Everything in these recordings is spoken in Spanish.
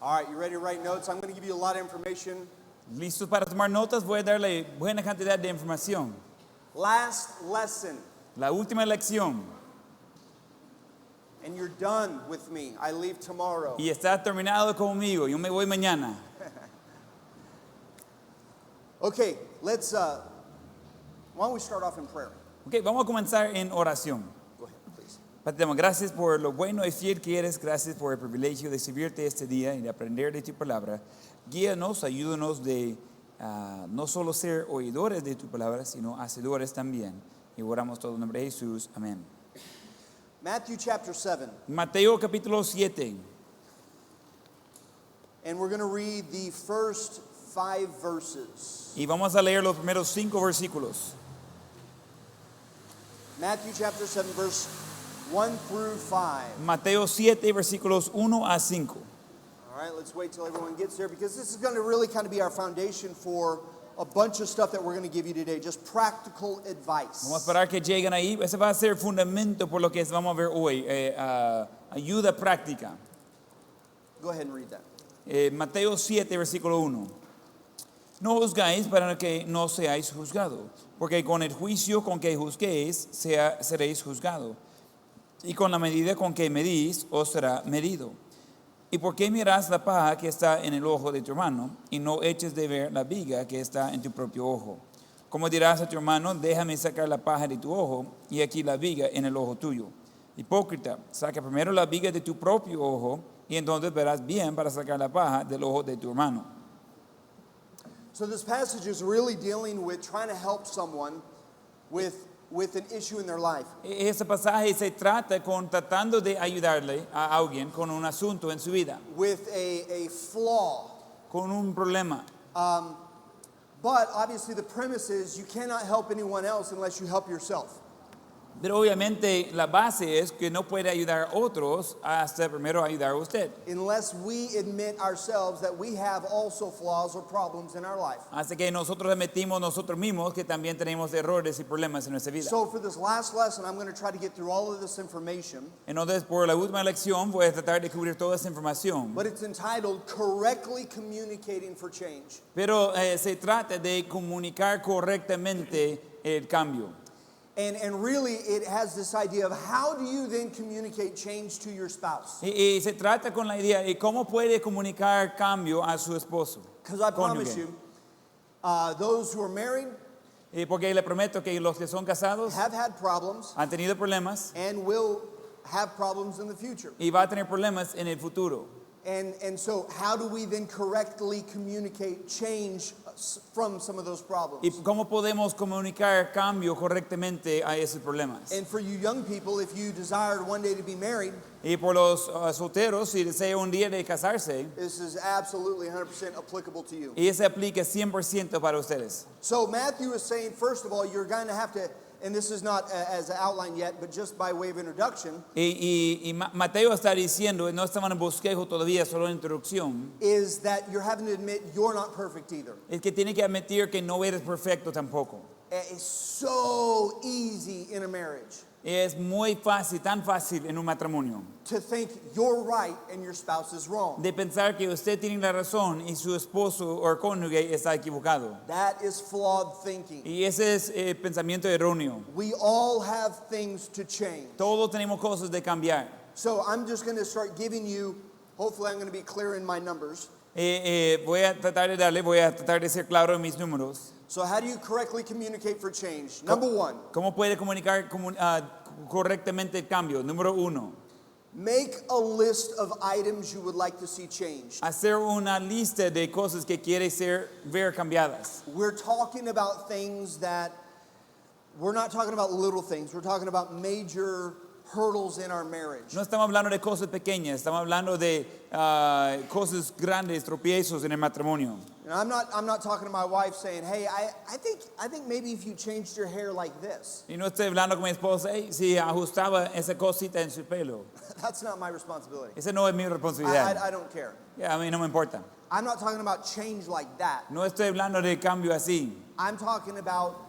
All right, you ready to write notes? I'm going to give you a lot of information. ¿Listos para tomar notas? Voy a darle buena cantidad de información. Last lesson, La última lección. and you're done with me. I leave tomorrow. Y está terminado conmigo. Yo me voy mañana. Okay, why don't we start off in prayer? Ok, vamos a comenzar en oración. Go ahead, please. Padre, te damos gracias por lo bueno y fiel que eres. Gracias por el privilegio de servirte este día y de aprender de tu palabra. Guíanos, ayúdanos de no solo ser oidores de tu palabra, sino hacedores también. Y oramos todo en nombre de Jesús. Amén. Matthew chapter 7, Mateo capítulo 7. and we're going to read the first 5 verses. Y vamos a leer los primeros 5 versículos. Matthew chapter 7, verse 1 through 5. Mateo 7, versículos 1 a 5. All right, let's wait till everyone gets there because this is going to really kind of be our foundation for a bunch of stuff that we're going to give you today, just practical advice. Vamos a esperar que lleguen ahí. Ese va a ser el fundamento por lo que vamos a ver hoy. Ayuda práctica. Go ahead and read that. Mateo 7, versículo 1. No juzgáis para que no seáis juzgados, porque con el juicio con que juzguéis seréis juzgados, y con la medida con que medís os será medido. ¿Y por qué mirás la paja que está en el ojo de tu hermano y no eches de ver la viga que está en tu propio ojo? ¿Cómo dirás a tu hermano, déjame sacar la paja de tu ojo y aquí la viga en el ojo tuyo? Hipócrita, saca primero la viga de tu propio ojo y entonces verás bien para sacar la paja del ojo de tu hermano. So this passage is really dealing with trying to help someone with an issue in their life. Ese pasaje se trata con tratando de ayudarle a alguien con un asunto en su vida, With a flaw. con un problema. But obviously the premise is you cannot help anyone else unless you help yourself. Pero obviamente la base es que no puede ayudar a otros hasta primero ayudar a usted. Unless we admit ourselves that we have also flaws or problems in our life. Hasta que nosotros admitimos nosotros mismos que también tenemos errores y problemas en nuestra vida. So for this last lesson, I'm going to try to get through all of this information. Entonces, por la última lección voy a tratar de cubrir toda esa información. But it's entitled Correctly Communicating for Change. Pero se trata de comunicar correctamente el cambio. And really it has this idea of how do you then communicate change to your spouse? Y se trata con la idea de cómo puede comunicar cambio a su esposo. Because I promise cónyuge. you, those who are married Porque le prometo que los que son casados have had problems han tenido problemas and will have problems in the future. y va a tener problemas en el futuro. And so how do we then correctly communicate change from some of those problems? ¿Y cómo podemos comunicar cambio correctamente a esos problemas? And for you young people, if you desired one day to be married, Y por los solteros, si desea un día de casarse, this is absolutely 100% applicable to you. y se aplica 100% para ustedes. So Matthew is saying, first of all, you're going to have to, and this is not as outlined yet, but just by way of introduction, Y Mateo está diciendo, no estamos en bosquejo todavía, solo en introducción, is that you're having to admit you're not perfect either. es que tiene que admitir que no eres perfecto tampoco. It's so easy in a marriage Es muy fácil, tan fácil en un matrimonio, to think you're right and your spouse is wrong. de pensar que usted tiene la razón y su esposo o cónyuge está equivocado. That is flawed thinking. Y ese es el pensamiento erróneo. We all have things to change. Todos tenemos cosas de cambiar. So I'm just going to start giving you, hopefully I'm going to be clear in my numbers. Voy a tratar de ser claro en mis números. So how do you correctly communicate for change? Number one, ¿Cómo puede comunicar correctamente el cambio? Número 1, make a list of items you would like to see changed. hacer una lista de cosas que quiere ver cambiadas. We're talking about things that, we're not talking about little things. We're talking about major hurdles in our marriage. No estamos hablando de cosas pequeñas, estamos hablando de cosas grandes, tropiezos en el matrimonio. And I'm not talking to my wife saying, hey, I think maybe if you changed your hair like this. Y no estoy hablando con mi esposa, hey, si ajustaba esa cosita en su pelo. That's not my responsibility. Esa no es mi responsabilidad. I don't care. A mí no me importa. I'm not talking about change like that. No estoy hablando de cambio así. I'm talking about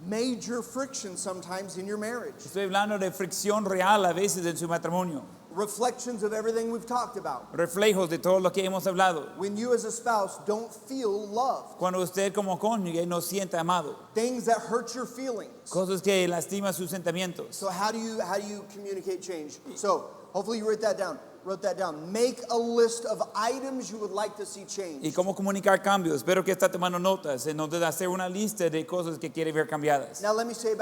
major friction sometimes in your marriage. Estoy hablando de fricción real a veces en su matrimonio. reflections of everything we've talked about. reflejos de todo lo que hemos hablado. When you as a spouse don't feel loved, Cuando usted como cónyuge no siente amado, things that hurt your feelings. cosas que lastiman sus sentimientos. So how do you communicate change? So hopefully you wrote that down. Make a list of items you would like to see change. Y cómo comunicar cambios. Espero que está tomando notas en donde de hacer una lista de cosas que quiere ver cambiadas. Now let me say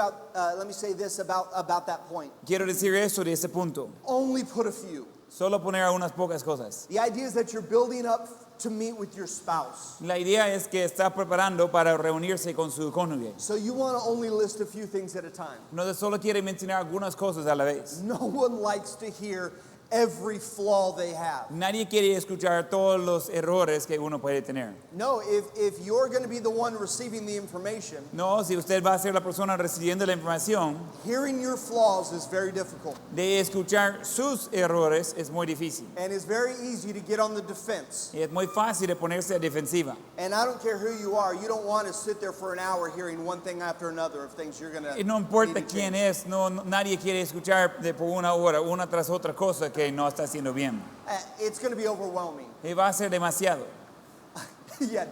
this about that point. Quiero decir eso de ese punto. Only put a few. Solo poner unas pocas cosas. The idea is that you're building up to meet with your spouse. La idea es que está preparando para reunirse con su cónyuge. So you want to only list a few things at a time. No solo quiere mencionar algunas cosas a la vez. No one likes to hear every flaw they have. Nadie quiere escuchar todos los errores que uno puede tener. No, if you're going to be the one receiving the information, No, si usted va a ser la persona recibiendo la información, hearing your flaws is very difficult. de escuchar sus errores es muy difícil. And it's very easy to get on the defense. Y es muy fácil de ponerse a defensiva. And I don't care who you are, you don't want to sit there for an hour hearing one thing after another of things you're going to Y no importa quién es, nadie quiere escuchar por una hora, una tras otra cosa que no está haciendo bien. It's going to be overwhelming. Y va a ser demasiado. Yeah,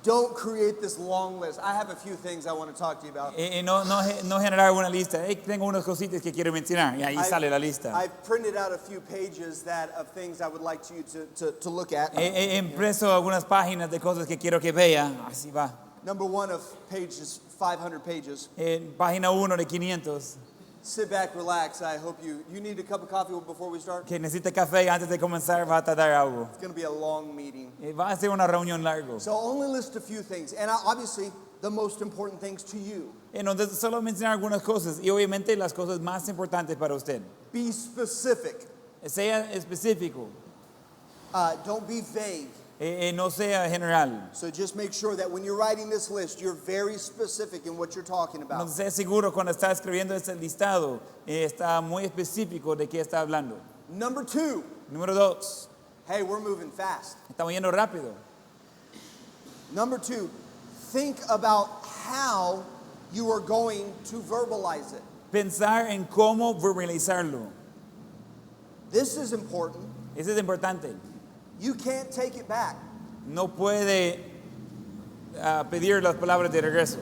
don't create this long list. I have a few things I want to talk to you about. Y no generar una lista. Tengo unas cositas que quiero mencionar y ahí sale la lista. I've printed out a few pages of things I would like you to look at. He impreso algunas páginas de cosas que quiero que vea. Así va. Number one of pages, 500 pages. Página 1 de 500. Sit back, relax. I hope you need a cup of coffee before we start. Que necesita café antes de comenzar, va a tardar algo. It's going to be a long meeting. Va a ser una reunión largo. So only list a few things, and obviously the most important things to you. Entonces solo mencionar algunas cosas y obviamente las cosas más importantes para usted. Be specific. Sea específico. Don't be vague. No sea general. So just make sure that when you're writing this list, you're very specific in what you're talking about. Entonces sea seguro cuando está escribiendo este listado, está muy específico de qué está hablando. Number 2. Número 2. Hey, we're moving fast. Estamos yendo rápido. Number 2, think about how you are going to verbalize it. Pensar en cómo verbalizarlo. This is important. Eso es importante. You can't take it back. No puede pedir las palabras de regreso.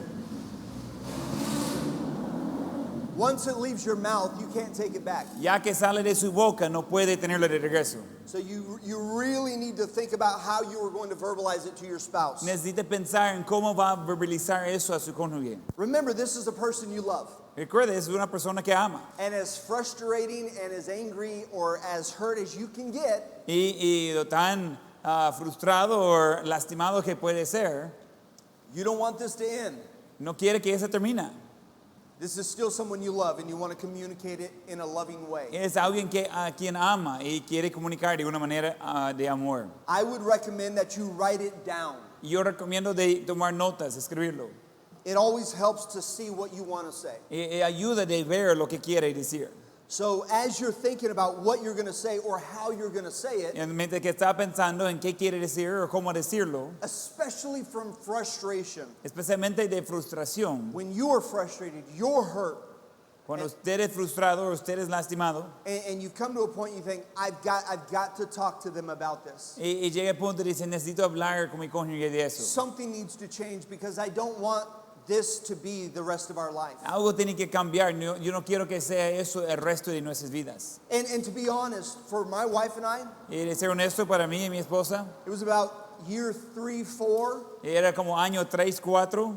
Once it leaves your mouth, you can't take it back. Ya que sale de su boca, no puede tenerlo de regreso. So you really need to think about how you are going to verbalize it to your spouse. Necesita pensar en cómo va a verbalizar eso a su cónyuge. Remember, this is a person you love. Recuerde, es una persona que ama. And as frustrating and as angry or as hurt as you can get, Y lo tan frustrado o lastimado que puede ser, you don't want this to end. no quiere que eso termine. This is still someone you love and you want to communicate it in a loving way. Es alguien a quien ama y quiere comunicar de una manera de amor. I would recommend that you write it down. Yo recomiendo de tomar notas, escribirlo. It always helps to see what you want to say. Ayuda de ver lo que quiere decir. So as you're thinking about what you're going to say or how you're going to say it, En mente que está pensando en qué quiere decir o cómo decirlo, especially from frustration, especialmente de frustración. when you are frustrated, you're hurt, Cuando usted es frustrado o usted es lastimado and you've come to a point you think, I've got to talk to them about this. y llega el punto y dice, necesito hablar con mi cónyuge de eso. Something needs to change because I don't want this to be the rest of our life. Algo tiene que cambiar. Yo no quiero que sea eso el resto de nuestras vidas. And to be honest, for my wife and I, Y de ser honesto para mí y mi esposa, it was about year 3, 4. era como año 3, 4.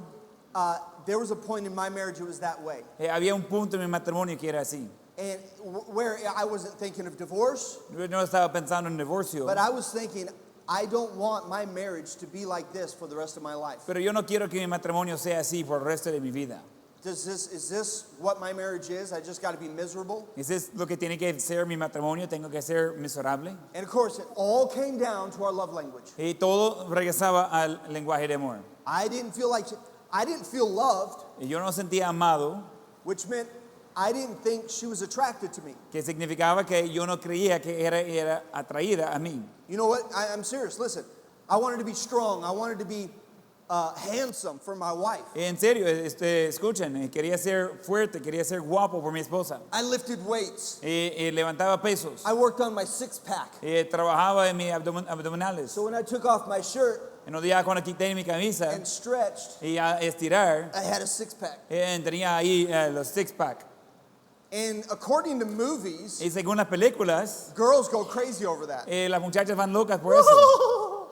There was a point in my marriage it was that way. Había un punto en mi matrimonio que era así. And where I wasn't thinking of divorce, Yo no estaba pensando en divorcio, but I was thinking, I don't want my marriage to be like this for the rest of my life. pero yo no quiero que mi matrimonio sea así por el resto de mi vida. Is this what my marriage is? I just got to be miserable? ¿Eso es lo que tiene que ser mi matrimonio? ¿Tengo que ser miserable? And of course, it all came down to our love language. Y todo regresaba al lenguaje de amor. I didn't feel loved, Y yo no sentía amado, which meant I didn't think she was attracted to me. que significaba que yo no creía que era atraída a mí. You know what? I'm serious. Listen, I wanted to be strong. I wanted to be handsome for my wife. En serio, escuchen, quería ser fuerte, quería ser guapo por mi esposa. I lifted weights. Levantaba pesos. I worked on my six-pack. Trabajaba en mis abdominales. So when I took off my shirt En un día cuando quité mi camisa and stretched, y a estirar, I had a six-pack. tenía ahí los six-pack. And according to movies, Y según las películas, girls go crazy over that. las muchachas van locas por eso.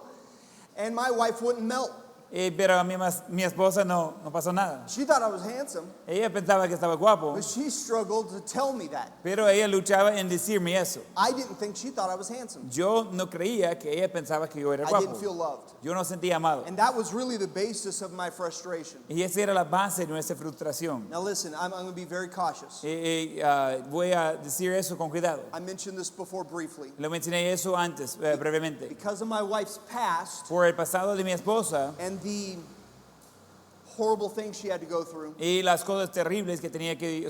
And my wife wouldn't melt. Pero a mí, mi esposa no pasó nada. She thought I was handsome, Ella pensaba que estaba guapo, but she struggled to tell me that. pero ella luchaba en decirme eso. I didn't think she thought I was handsome. Yo no creía que ella pensaba que yo era I didn't guapo. feel loved. Yo no sentía amado. And that was really the basis of my frustration. Y esa era la base de nuestra frustración. Now listen, I'm going to be very cautious. Voy a decir eso con cuidado. I mentioned this before briefly. Lo mencioné eso antes, brevemente. Because of my wife's past Por el pasado de mi esposa and the horrible things she had to go through y las cosas terribles que tenía que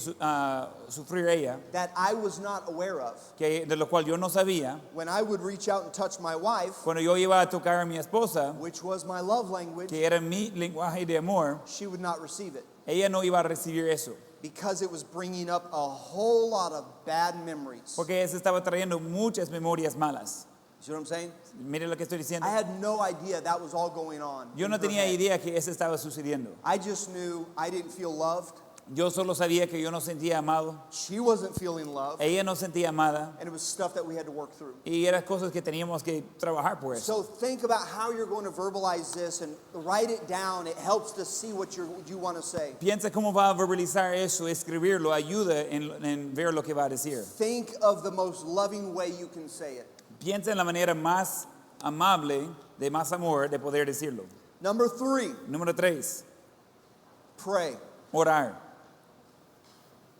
sufrir ella, that I was not aware of. de lo cual yo no sabía, When I would reach out and touch my wife, cuando yo iba a tocar a mi esposa, which was my love language, que era mi lenguaje de amor, she would not receive it ella no iba a recibir eso, because it was bringing up a whole lot of bad memories. porque eso estaba trayendo muchas memorias malas. You see what I'm saying? Mire lo que estoy diciendo. I had no idea that was all going on. Yo no in her tenía head. idea que eso estaba sucediendo. I just knew I didn't feel loved. Yo solo sabía que yo no sentía amado, She wasn't feeling loved. ella no sentía amada, And it was stuff that we had to work through. y eran cosas que teníamos que trabajar por eso. So think about how you're going to verbalize this and write it down. It helps to see what you want to say. Piensa cómo va a verbalizar eso, escribirlo, ayuda en ver lo que va a decir. Think of the most loving way you can say it. Piensa en la manera más amable, de más amor, de poder decirlo. Number 3, Número 3, pray. orar.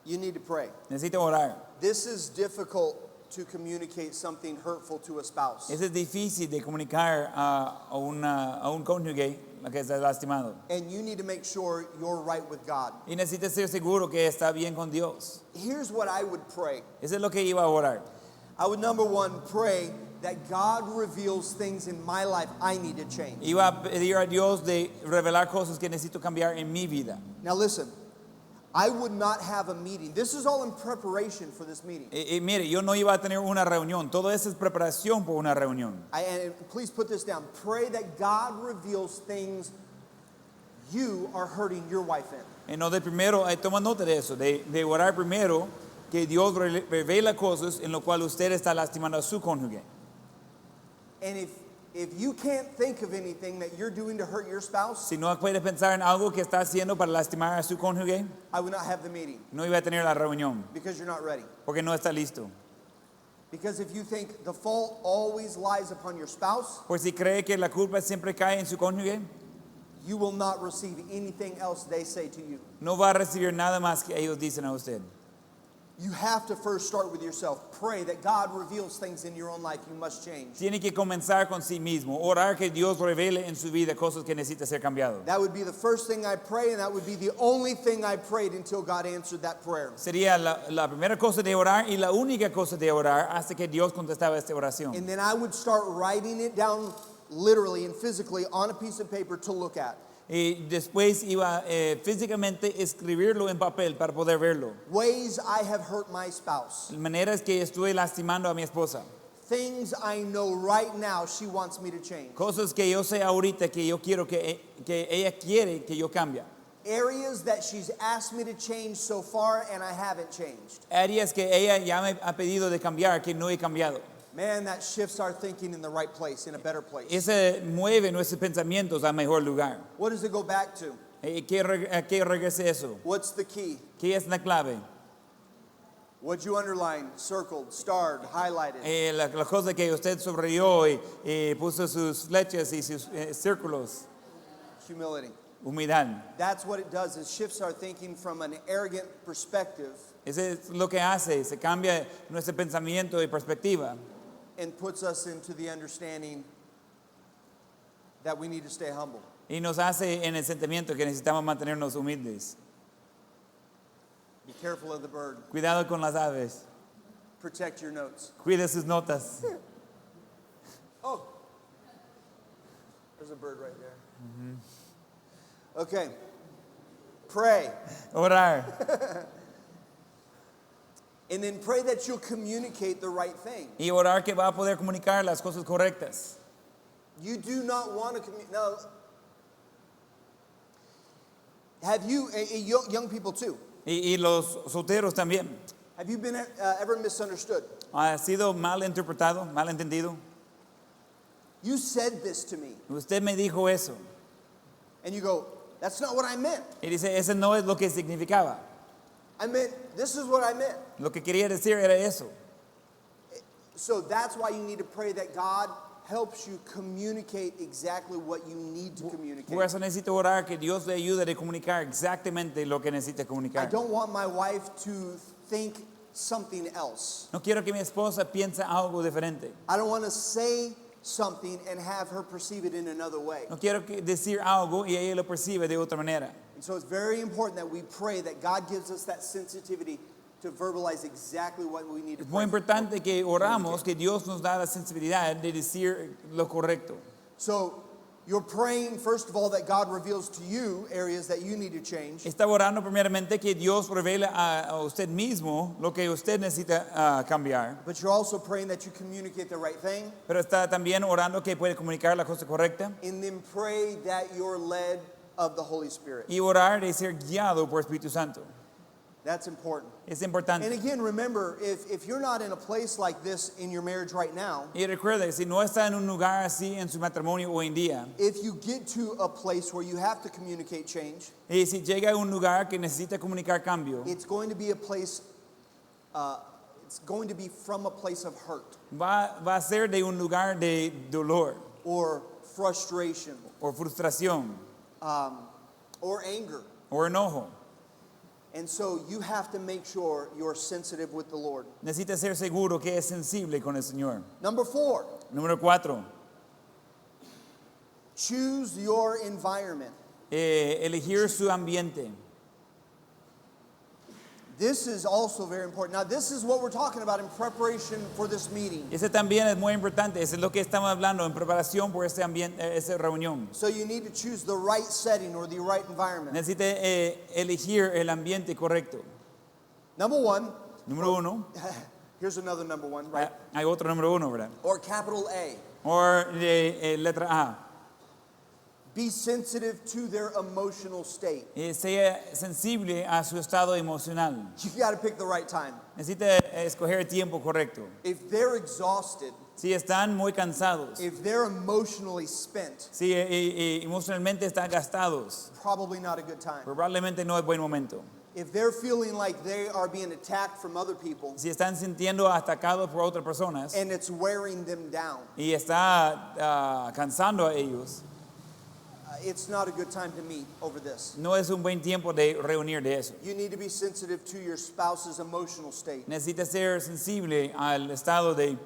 You need to pray. Necesita orar. This is difficult to communicate something hurtful to a spouse. Eso es difícil de comunicar a un cónyuge que está lastimado. And you need to make sure you're right with God. Y necesita ser seguro que está bien con Dios. Here's what I would pray. Eso es lo que iba a orar. I would, number 1, pray that God reveals things in my life I need to change. Iba a pedir a Dios de revelar cosas que necesito cambiar en mi vida. Now listen, I would not have a meeting. This is all in preparation for this meeting. Mire, yo no iba a tener una reunión. Todo eso es preparación por una reunión. And please put this down. Pray that God reveals things you are hurting your wife in. No, de primero, toma nota de eso, de orar primero que Dios revela cosas en lo cual usted está lastimando a su cónyuge. And if you can't think of anything that you're doing to hurt your spouse, Si no puede pensar en algo que está haciendo para lastimar a su cónyuge, I would not have the meeting no iba a tener la reunión, because you're not ready. porque no está listo. Because if you think the fault always lies upon your spouse, Por si cree que la culpa siempre cae en su cónyuge, you will not receive anything else they say to you. no va a recibir nada más que ellos dicen a usted. You have to first start with yourself. Pray that God reveals things in your own life you must change. Tiene que comenzar con sí mismo, orar que Dios revele en su vida cosas que necesita ser cambiado. That would be the first thing I pray, and that would be the only thing I prayed until God answered that prayer. Sería la primera cosa de orar y la única cosa de orar hasta que Dios contestaba esta oración. And then I would start writing it down literally and physically on a piece of paper to look at. Y después iba físicamente escribirlo en papel para poder verlo. Ways I have hurt my spouse. Maneras que estuve lastimando a mi esposa. Things I know right now she wants me to change. Cosas que yo sé ahorita que yo quiero que ella quiere que yo cambie. Areas that she's asked me to change so far and I haven't changed. Áreas que ella ya me ha pedido de cambiar que no he cambiado. Man, that shifts our thinking in the right place, in a better place. Ese mueve nuestros pensamientos a mejor lugar. What does it go back to? ¿Qué regrese eso? What's the key? ¿Qué es la clave? What you underlined, circled, starred, highlighted. La cosa que usted subrayó y puso sus flechas y sus círculos. Humility. Humildad. That's what it does. It shifts our thinking from an arrogant perspective Eso es lo que hace, se cambia nuestro pensamiento y perspectiva and puts us into the understanding that we need to stay humble. y nos hace en el sentimiento que necesitamos mantenernos humildes. Be careful of the bird. Cuidado con las aves, Protect your notes. cuide sus notas. Oh, there's a bird right there. Okay. Pray. Orar. And then pray that you'll communicate the right thing. Y orar que va a poder comunicar las cosas correctas. You do not want to communicate. Now, have you, young people too, Y los solteros también. have you been ever misunderstood? ¿Ha sido mal interpretado, mal entendido? You said this to me. Usted me dijo eso. And you go, that's not what I meant. Y dice, ese no es lo que significaba. I meant, this is what I meant. Lo que quería decir era eso. So that's why you need to pray that God helps you communicate exactly what you need to communicate. Por eso necesito orar que Dios le ayude a comunicar exactamente lo que necesita I comunicar. don't want my wife to think something else. No quiero que mi esposa piense algo diferente. I don't want to say something and have her perceive it in another way. No quiero decir algo y ella lo percibe de otra manera. And so it's very important that we pray that God gives us that sensitivity to verbalize exactly what we need to Es muy pray. importante que oramos, que Dios nos da la sensibilidad de decir lo correcto. So you're praying, first of all, that God reveals to you areas that you need to change. Está orando primeramente que Dios revele a usted mismo lo que usted necesita cambiar. But you're also praying that you communicate the right thing. Pero está también orando que puede comunicar la cosa correcta. And then pray that you're led of the Holy Spirit. Y orar de ser guiado por Espíritu Santo. That's important. Es And importante. again, remember, if you're not in a place like this in your marriage right now, Y recuerde, si no está en un lugar así en su matrimonio hoy en día, if you get to a place where you have to communicate change, y si llega a un lugar que necesita comunicar cambio, it's going to be a place, it's going to be from a place of hurt va a ser de un lugar de dolor or frustration o frustración or anger. o enojo. And so you have to make sure you're sensitive with the Lord. Necesita ser seguro que es sensible con el Señor. Number 4, Número 4, choose your environment. elegir su ambiente. This is also very important. Now, this is what we're talking about in preparation for this meeting. Ese también es muy importante. Eso es lo que estamos hablando en preparación por este ambiente, esta reunión. So you need to choose the right setting or the right environment. Necesita elegir el ambiente correcto. Number 1, Número 1, here's another number 1, right? hay otro número 1, ¿verdad? Or capital A. O letra A. Be sensitive to their emotional state. Sea sensible a su estado emocional. You got to pick the right time. Necesita escoger el tiempo correcto. If they're exhausted, Si están muy cansados, if they're emotionally spent, si emocionalmente están gastados, probably not a good time. probablemente no es buen momento. If they're feeling like they are being attacked from other people Si están sintiendo atacados por otras personas and it's wearing them down, y está cansando a ellos, it's not a good time to meet over this. no es un buen tiempo de reunir de eso. You need to be sensitive to your spouse's emotional state. Necesita ser sensible al estado de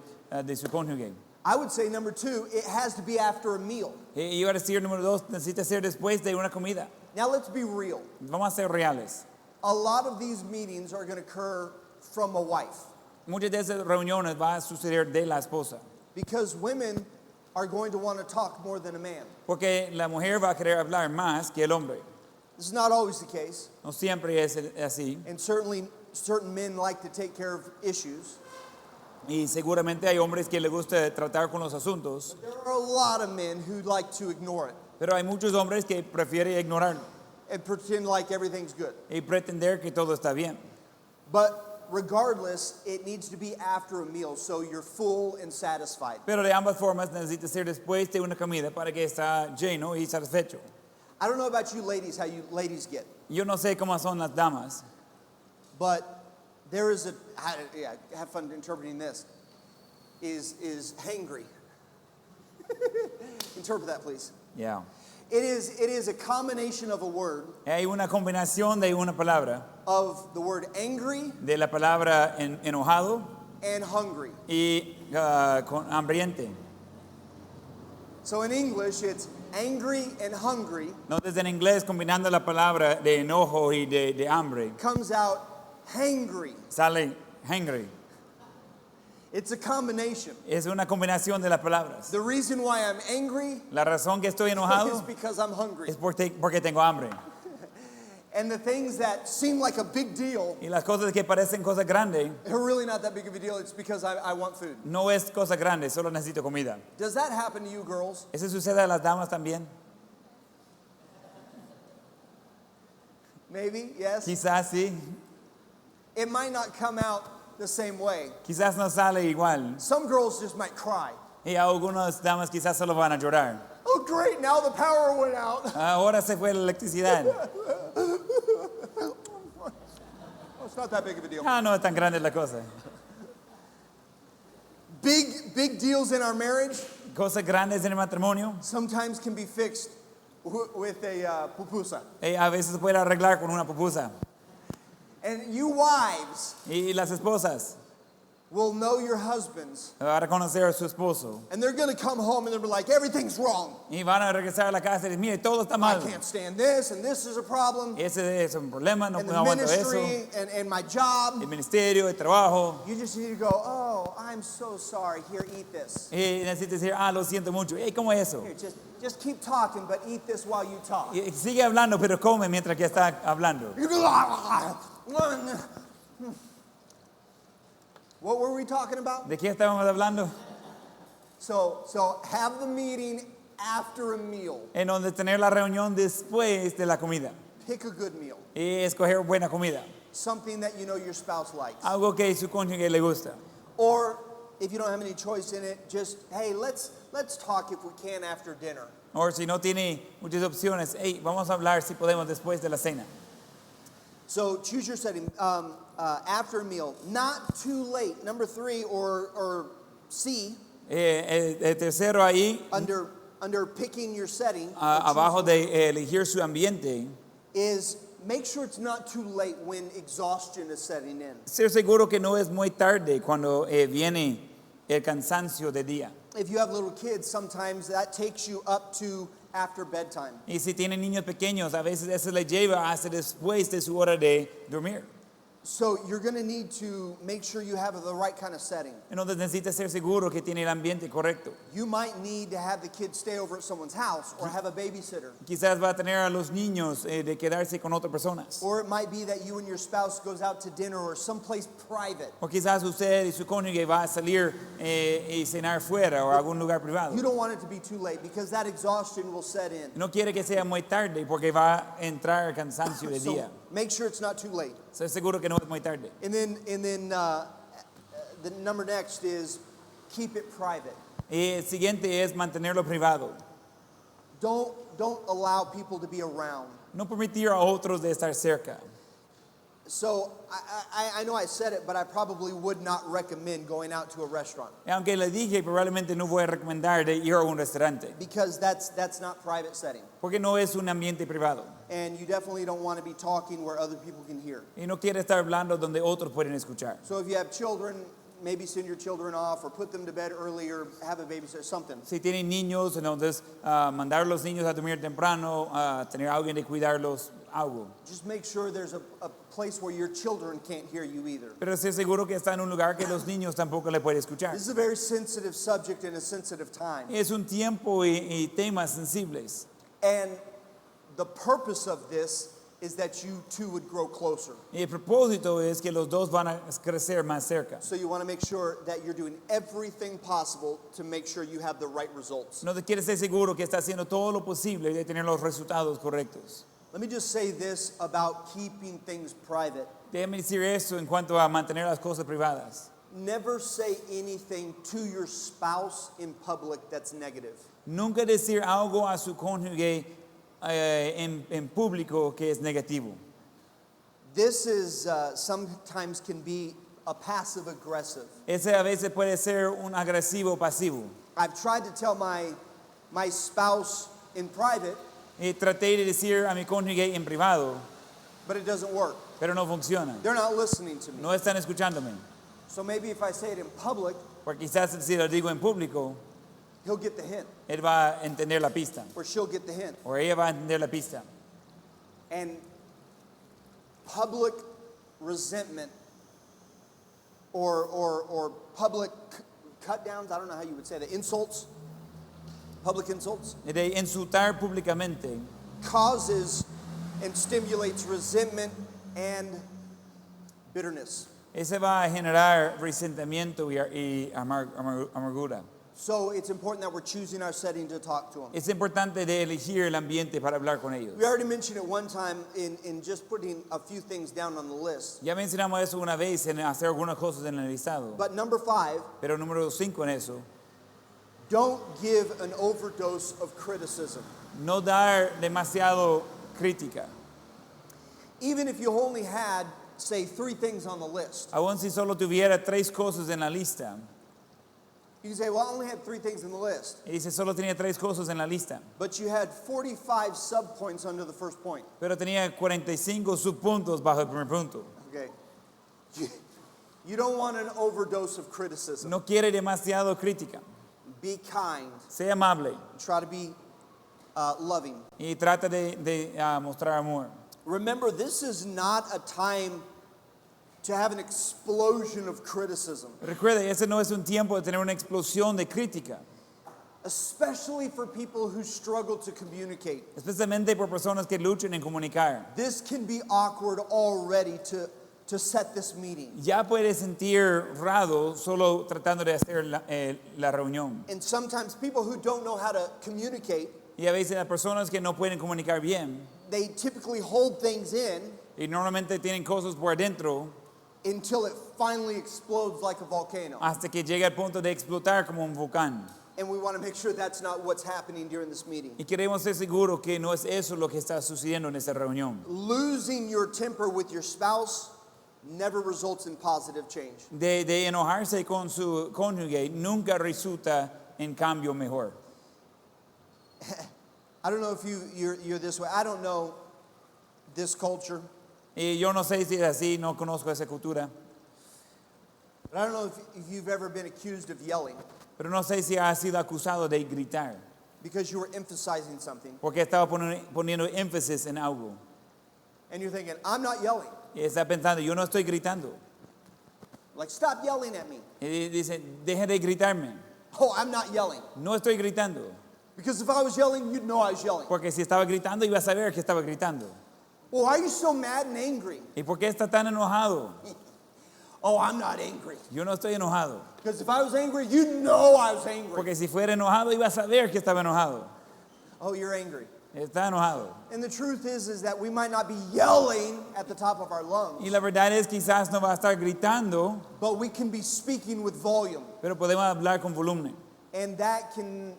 su cónyuge. I would say number 2, it has to be after a meal. Y iba a decir número 2, necesita ser después de una comida. Now let's be real. Vamos a ser reales. A lot of these meetings are going to occur from a wife Muchas de esas reuniones va a suceder de la esposa. because women are going to want to talk more than a man. Porque la mujer va a querer hablar más que el hombre. This is not always the case, No siempre es así. and certainly certain men like to take care of issues. Y seguramente hay hombres que les gusta tratar con los asuntos. There are a lot of men who like to ignore it Pero hay muchos hombres que prefieren ignorarlo and pretend like everything's good. y pretender que todo está bien. But regardless, it needs to be after a meal so you're full and satisfied. Pero de ambas formas necesita ser después de una comida para que está lleno y satisfecho. I don't know about you ladies, how you ladies get, Yo no sé cómo son las damas, but there is have fun interpreting this, is hangry. Interpret that, please. yeah. It is a combination of a word, Hay una combinación de una palabra, of the word angry de la palabra enojado and hungry. y con hambriente. So in English, it's angry and hungry Entonces en inglés, combinando la palabra de enojo y de hambre, comes out hangry. sale hungry. It's a combination. Es una combinación de las palabras. The reason why I'm angry La razón que estoy is enojado because I'm hungry. es porque tengo hambre. And the things that seem like a big deal Y las cosas que parecen cosas grandes, are really not that big of a deal. It's because I want food. no es cosa grande, solo necesito comida. Does that happen to you, girls? ¿Eso sucede a las damas también? Maybe, yes. Quizás sí, It might not come out the same way. quizás no sale igual. Some girls just might cry. Y algunas damas quizás solo van a llorar. Oh, great, now the power went out. Ahora se fue la electricidad. Oh, it's not that big of a deal. No es tan grande la cosa. Big deals in our marriage Cosas grandes en el matrimonio, sometimes can be fixed with a pupusa. a veces se puede arreglar con una pupusa. And you wives Y las esposas will know your husbands, van a conocer a su esposo. and they're going to come home and they'll be like, everything's wrong. Y van a regresar a la casa y decir, mire, todo está I mal. can't stand this, and this is a problem. Ese es un problema, no And the aguanto eso. ministry and my job. El ministerio, el trabajo. You just need to go, oh, I'm so sorry. Here, eat this. Y necesitas decir, lo siento mucho. ¿Cómo es eso? Here, just keep talking, but eat this while you talk. Y sigue hablando, pero come mientras que está hablando. You go, what were we talking about? ¿De qué estábamos hablando? So have the meeting after a meal. En donde tener la reunión después de la comida. Pick a good meal. Y escoger buena comida. Something that you know your spouse likes. Algo que su cónyuge le gusta. Or if you don't have any choice in it, just, hey, let's talk if we can after dinner. O si no tiene muchas opciones, vamos a hablar si podemos después de la cena. So choose your setting after a meal, not too late. Number 3 or C, El tercero ahí, under picking your setting, abajo de elegir su ambiente, is make sure it's not too late when exhaustion is setting in. ser seguro que no es muy tarde cuando viene el cansancio de día. If you have little kids, sometimes that takes you up to after bedtime. Y si tienen niños pequeños, a veces eso les lleva hasta después de su hora de dormir. So you're going to need to make sure you have the right kind of setting. Entonces necesita ser seguro que tiene el ambiente correcto. You might need to have the kids stay over at someone's house or have a babysitter. Quizás va a tener a los niños de quedarse con otras personas. Or it might be that you and your spouse goes out to dinner or someplace private. O quizás usted y su cónyuge va a salir y cenar fuera o a algún lugar privado. You don't want it to be too late because that exhaustion will set in. No quiere que sea muy tarde porque va a entrar el cansancio de día. So make sure it's not too late. Estoy seguro que no es muy tarde. And then the number next is keep it private. Y el siguiente es mantenerlo privado. Don't allow people to be around. No permitir a otros de estar cerca. So I know I said it, but I probably would not recommend going out to a restaurant Y aunque le dije, probablemente no voy a recomendar de ir a un restaurante. because that's not private setting. Porque no es un ambiente privado. And you definitely don't want to be talking where other people can hear. Y no quiere estar hablando donde otros pueden escuchar. So if you have children, maybe send your children off or put them to bed early or have a babysitter, something. Si tienen niños, entonces mandar a los niños a dormir temprano, tener a alguien de cuidarlos, algo. Just make sure there's a place where your children can't hear you either. Pero ser seguro que está en un lugar que los niños tampoco le pueden escuchar. This is a very sensitive subject in a sensitive time. Es un tiempo y temas sensibles. And the purpose of this is that you two would grow closer. Y el propósito es que los dos van a crecer más cerca. So you want to make sure that you're doing everything possible to make sure you have the right results. No te quieres ser seguro que está haciendo todo lo posible de tener los resultados correctos. Let me just say this about keeping things private. Déjame decir eso en cuanto a mantener las cosas privadas. Never say anything to your spouse in public that's negative. Nunca decir algo a su cónyuge en público que es negativo. This is sometimes can be a passive aggressive. Ese a veces puede ser un agresivo pasivo. I've tried to tell my spouse in private, Y traté de decir a mi cónyuge en privado, but it doesn't work. pero no funciona. They're not listening to me. No están escuchándome. So maybe if I say it in public, Porque quizás si lo digo en público, he'll get the hint, él va a entender la pista. or she'll get the hint. O ella va a entender la pista. And public resentment or public cut downs. I don't know how you would say that. Insults, public insults, de insultar públicamente, causes and stimulates resentment and bitterness. ese va a generar resentimiento y amargura. So it's important that we're choosing our setting to talk to them. Es importante de elegir el ambiente para hablar con ellos. We already mentioned it one time in just putting a few things down on the list. Ya mencionamos eso una vez en hacer algunas cosas en el listado. But number 5, Pero número 5 en eso, don't give an overdose of criticism. no dar demasiado crítica. Even if you only had, say, 3 things on the list. Aún si solo tuviera 3 cosas en la lista, You can say, well, I only had 3 things in the list. y dice solo tenía 3 cosas en la lista, But you had 45 subpoints under the first point. pero tenía 45 subpuntos bajo el primer punto. Okay. You don't want an overdose of criticism. No quiere demasiado crítica. Be kind. Sea amable Try to be loving. y trata de mostrar amor. Remember, this is not a time to have an explosion of criticism, Recuerda, ese no es un tiempo de tener una explosión de crítica, especially for people who struggle to communicate. especialmente por personas que luchan en comunicar. This can be awkward already to set this meeting. Ya puede sentir raro solo tratando de hacer la reunión. And sometimes people who don't know how to communicate, Y a veces las personas que no pueden comunicar bien they typically hold things in y normalmente tienen cosas por adentro until it finally explodes like a volcano. hasta que llega el punto de explotar como un volcán. And we want to make sure that's not what's happening during this meeting. Y queremos ser seguros que no es eso lo que está sucediendo en esa reunión. Losing your temper with your spouse never results in positive change. De enojarse con su cónyuge nunca resulta en cambio mejor. I don't know if you're this way. I don't know this culture. Y yo no sé si es así, no conozco esa cultura, But I don't know if you've ever been accused of yelling pero no sé si ha sido acusado de gritar, because you were emphasizing something. porque estaba poniendo énfasis en algo. And you're thinking, I'm not yelling. Y está pensando, yo no estoy gritando. Like, stop yelling at me. Y dice, deje de gritarme. Oh, I'm not yelling. No estoy gritando, Because if I was yelling, you'd know I was yelling. porque si estaba gritando iba a saber que estaba gritando. Well, why are you so mad and angry? ¿Y por qué está tan enojado? Oh, I'm not angry. Yo no estoy enojado, Because if I was angry, you'd know I was angry. porque si fuera enojado iba a saber que estaba enojado. Oh, you're angry. Está enojado. And the truth is that we might not be yelling at the top of our lungs, Y la verdad es quizás no va a estar gritando, but we can be speaking with volume. pero podemos hablar con volumen. And that can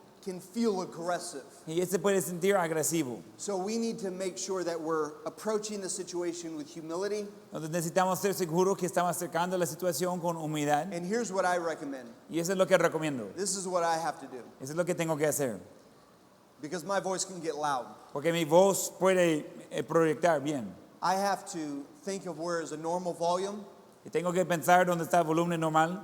feel aggressive. Y ese puede sentir agresivo. So we need to make sure that we're approaching the situation with humility. Entonces necesitamos ser seguros que estamos acercando la situación con humildad. And here's what I recommend. Y eso es lo que recomiendo. This is what I have to do. Eso es lo que tengo que hacer. Because my voice can get loud. Porque mi voz puede proyectar bien. I have to think of where is a normal volume Y tengo que pensar dónde está el volumen normal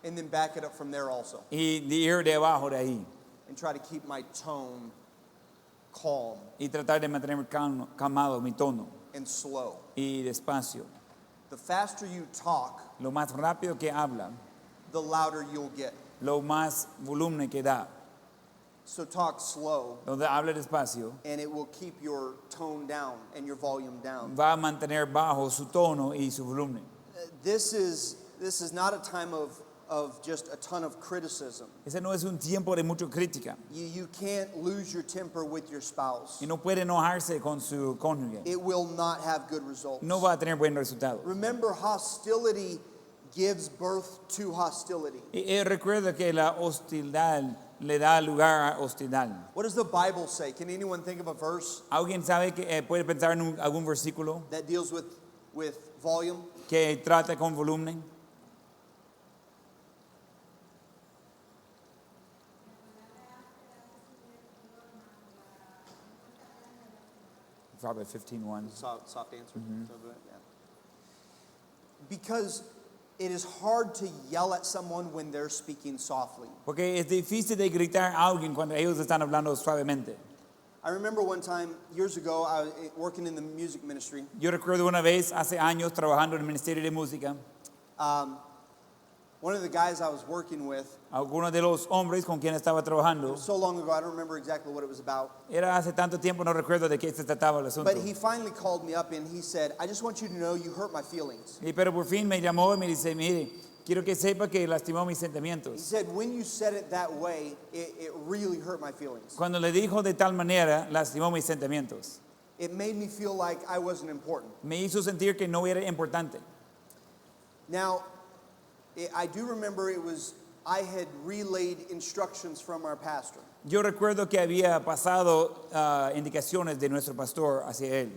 and then back it up from there also. y de ir de abajo de ahí. And try to keep my tone calm Y tratar de mantener calmado mi tono and slow. y despacio. The faster you talk, Lo más rápido que habla, the louder you'll get. lo más volumen que da. So talk slow, Donde habla despacio, and it will keep your tone down and your volume down. va a mantener bajo su tono y su volumen. This is not a time of just a ton of criticism. Ese no es un tiempo de mucha crítica. You can't lose your temper with your spouse. Y no puede enojarse con su cónyuge. It will not have good results. No va a tener buen resultado. Remember, hostility gives birth to hostility. Y recuerda que la hostilidad le da lugar a hostilidad. What does the Bible say? Can anyone think of a verse ¿Alguien sabe que puede pensar en algún versículo that deals with volume? que trata con volumen? Probably 15:1. Soft answer. So, yeah. Because it is hard to yell at someone when they're speaking softly. Porque es difícil de gritar a alguien cuando ellos están hablando suavemente. I remember one time, years ago, I was working in the music ministry. Yo recuerdo una vez, hace años, trabajando en el Ministerio de Música, One of the guys I was working with, Algunos de los hombres con quien estaba trabajando, so long ago, I don't remember exactly what it was about. era hace tanto tiempo, no recuerdo de qué se trataba el asunto. But he finally called me up and he said, I just want you to know you hurt my feelings. Pero por fin me llamó y me dice, mire, quiero que sepa que lastimó mis He sentimientos. said, when you said it that way, it really hurt my feelings. Cuando le dijo de tal manera, lastimó mis sentimientos. It made me feel like I wasn't important. Me hizo sentir que no era importante. Now, I do remember I had relayed instructions from our pastor. Yo recuerdo que había pasado indicaciones de nuestro pastor hacia él.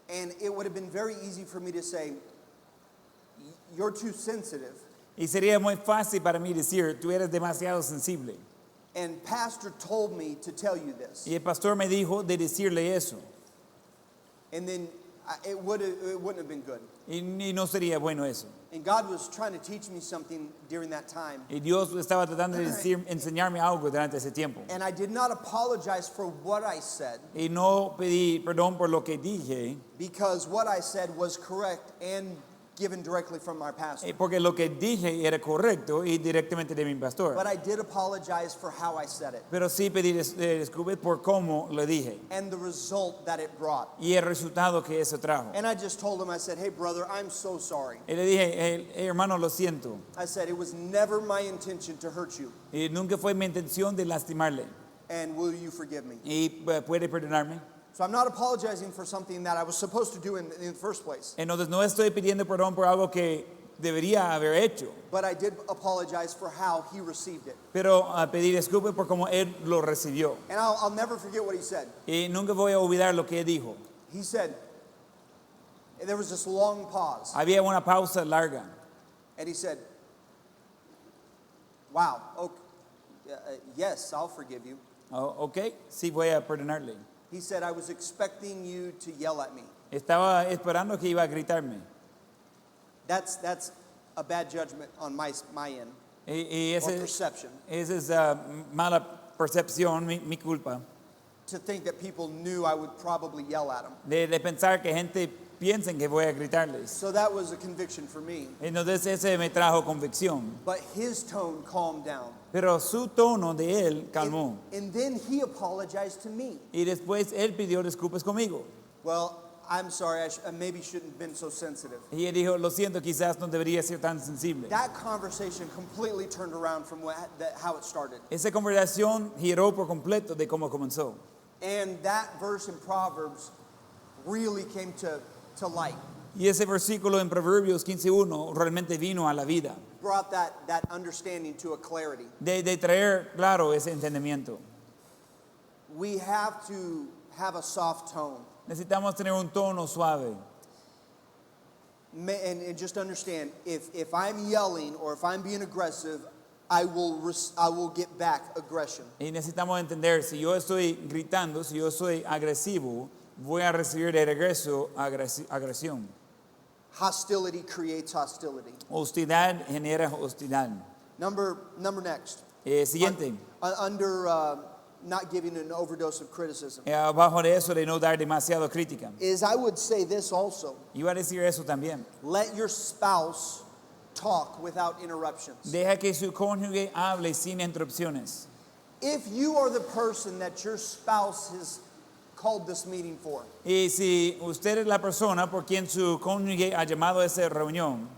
And it would have been very easy for me to say, you're too sensitive. Y sería muy fácil para mí decir, tú eres demasiado sensible. And pastor told me to tell you this. Y el pastor me dijo de decirle eso. And then it wouldn't have been good. Y no sería bueno eso. And God was trying to teach me something during that time. Y Dios estaba tratando de enseñarme algo durante ese tiempo. And I did not apologize for what I said. Y no pedí perdón por lo que dije. Because what I said was correct and given directly from our pastor. Porque lo que dije era correcto y directamente de mi pastor. But I did apologize for how I said it. Pero sí pedí disculpas por cómo lo dije. And the result that it brought. Y el resultado que eso trajo. And I just told him, I said, hey brother, I'm so sorry. Y le dije, hey, hermano, lo siento. I said, it was never my intention to hurt you. Y nunca fue mi intención de lastimarle. And will you forgive me? Y puede perdonarme. So I'm not apologizing for something that I was supposed to do in the first place. Entonces no estoy pidiendo perdón por algo que debería haber hecho. But I did apologize for how he received it. Pero pedí disculpas por cómo él lo recibió. And I'll never forget what he said. Y nunca voy a olvidar lo que él dijo. He said, there was this long pause. Había una pausa larga. And he said, wow, okay, yes, I'll forgive you. Oh, ok, sí voy a perdonarle. He said, I was expecting you to yell at me. Estaba esperando que iba a gritarme. That's a bad judgment on my end, Y or perception. esa es mala percepción, mi culpa, To think that people knew I would probably yell at them. de pensar que gente piensen que voy a gritarles. So that was a conviction for me. Entonces ese me trajo convicción. But his tone calmed down. Pero su tono de él calmó. And then he apologized to me. Y después él pidió disculpas conmigo. Well, I'm sorry, I maybe shouldn't have been so sensitive. Y él dijo, lo siento, quizás no debería ser tan sensible. That conversation completely turned around from how it started. Esa conversación giró por completo de cómo comenzó. And that verse in Proverbs really came to light. Y ese versículo en Proverbios 15:1 realmente vino a la vida. Brought that understanding to a clarity. De traer claro ese entendimiento. We have to have a soft tone. Necesitamos tener un tono suave. And just understand, if I'm yelling or if I'm being aggressive, I will get back aggression. Y necesitamos entender, si yo estoy gritando, si yo soy agresivo, voy a recibir de regreso agresión. Hostility creates hostility. Hostilidad genera hostilidad. Number next. Siguiente. Under not giving an overdose of criticism. Abajo de eso de no dar demasiado crítica. Is I would say this also. Iba a decir eso también. Let your spouse talk without interruptions. Deja que su cónyuge hable sin interrupciones. If you are the person that your spouse has called this meeting for, Y si usted es la persona por quien su cónyuge ha llamado a esa reunión,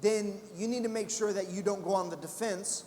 then you need to make sure that you don't go on the defense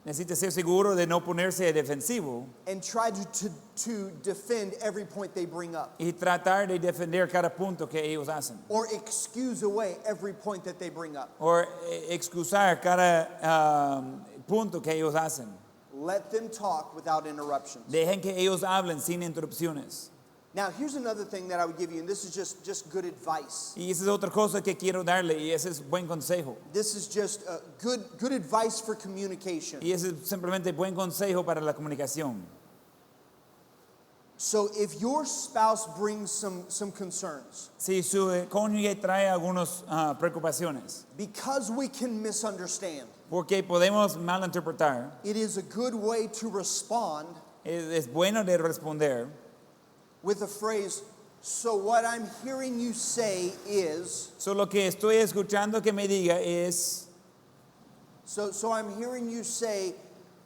necesita ser seguro de no ponerse defensivo and try to defend every point they bring up y tratar de defender cada punto que ellos hacen. or excuse away every point that they bring up. O excusar cada punto que ellos hacen. Let them talk without interruptions. Dejen que ellos hablen sin interrupciones. Now, here's another thing that I would give you, and this is just good advice. Y esa es otra cosa que quiero darle, y ese es buen consejo. This is just good advice for communication. Y ese es simplemente buen consejo para la comunicación. So if your spouse brings some concerns, Si su cónyuge trae algunas preocupaciones, because we can misunderstand, porque podemos malinterpretar, it is a good way to respond es bueno de responder with the phrase, So what I'm hearing you say is, So lo que estoy escuchando que me diga es, so I'm hearing you say,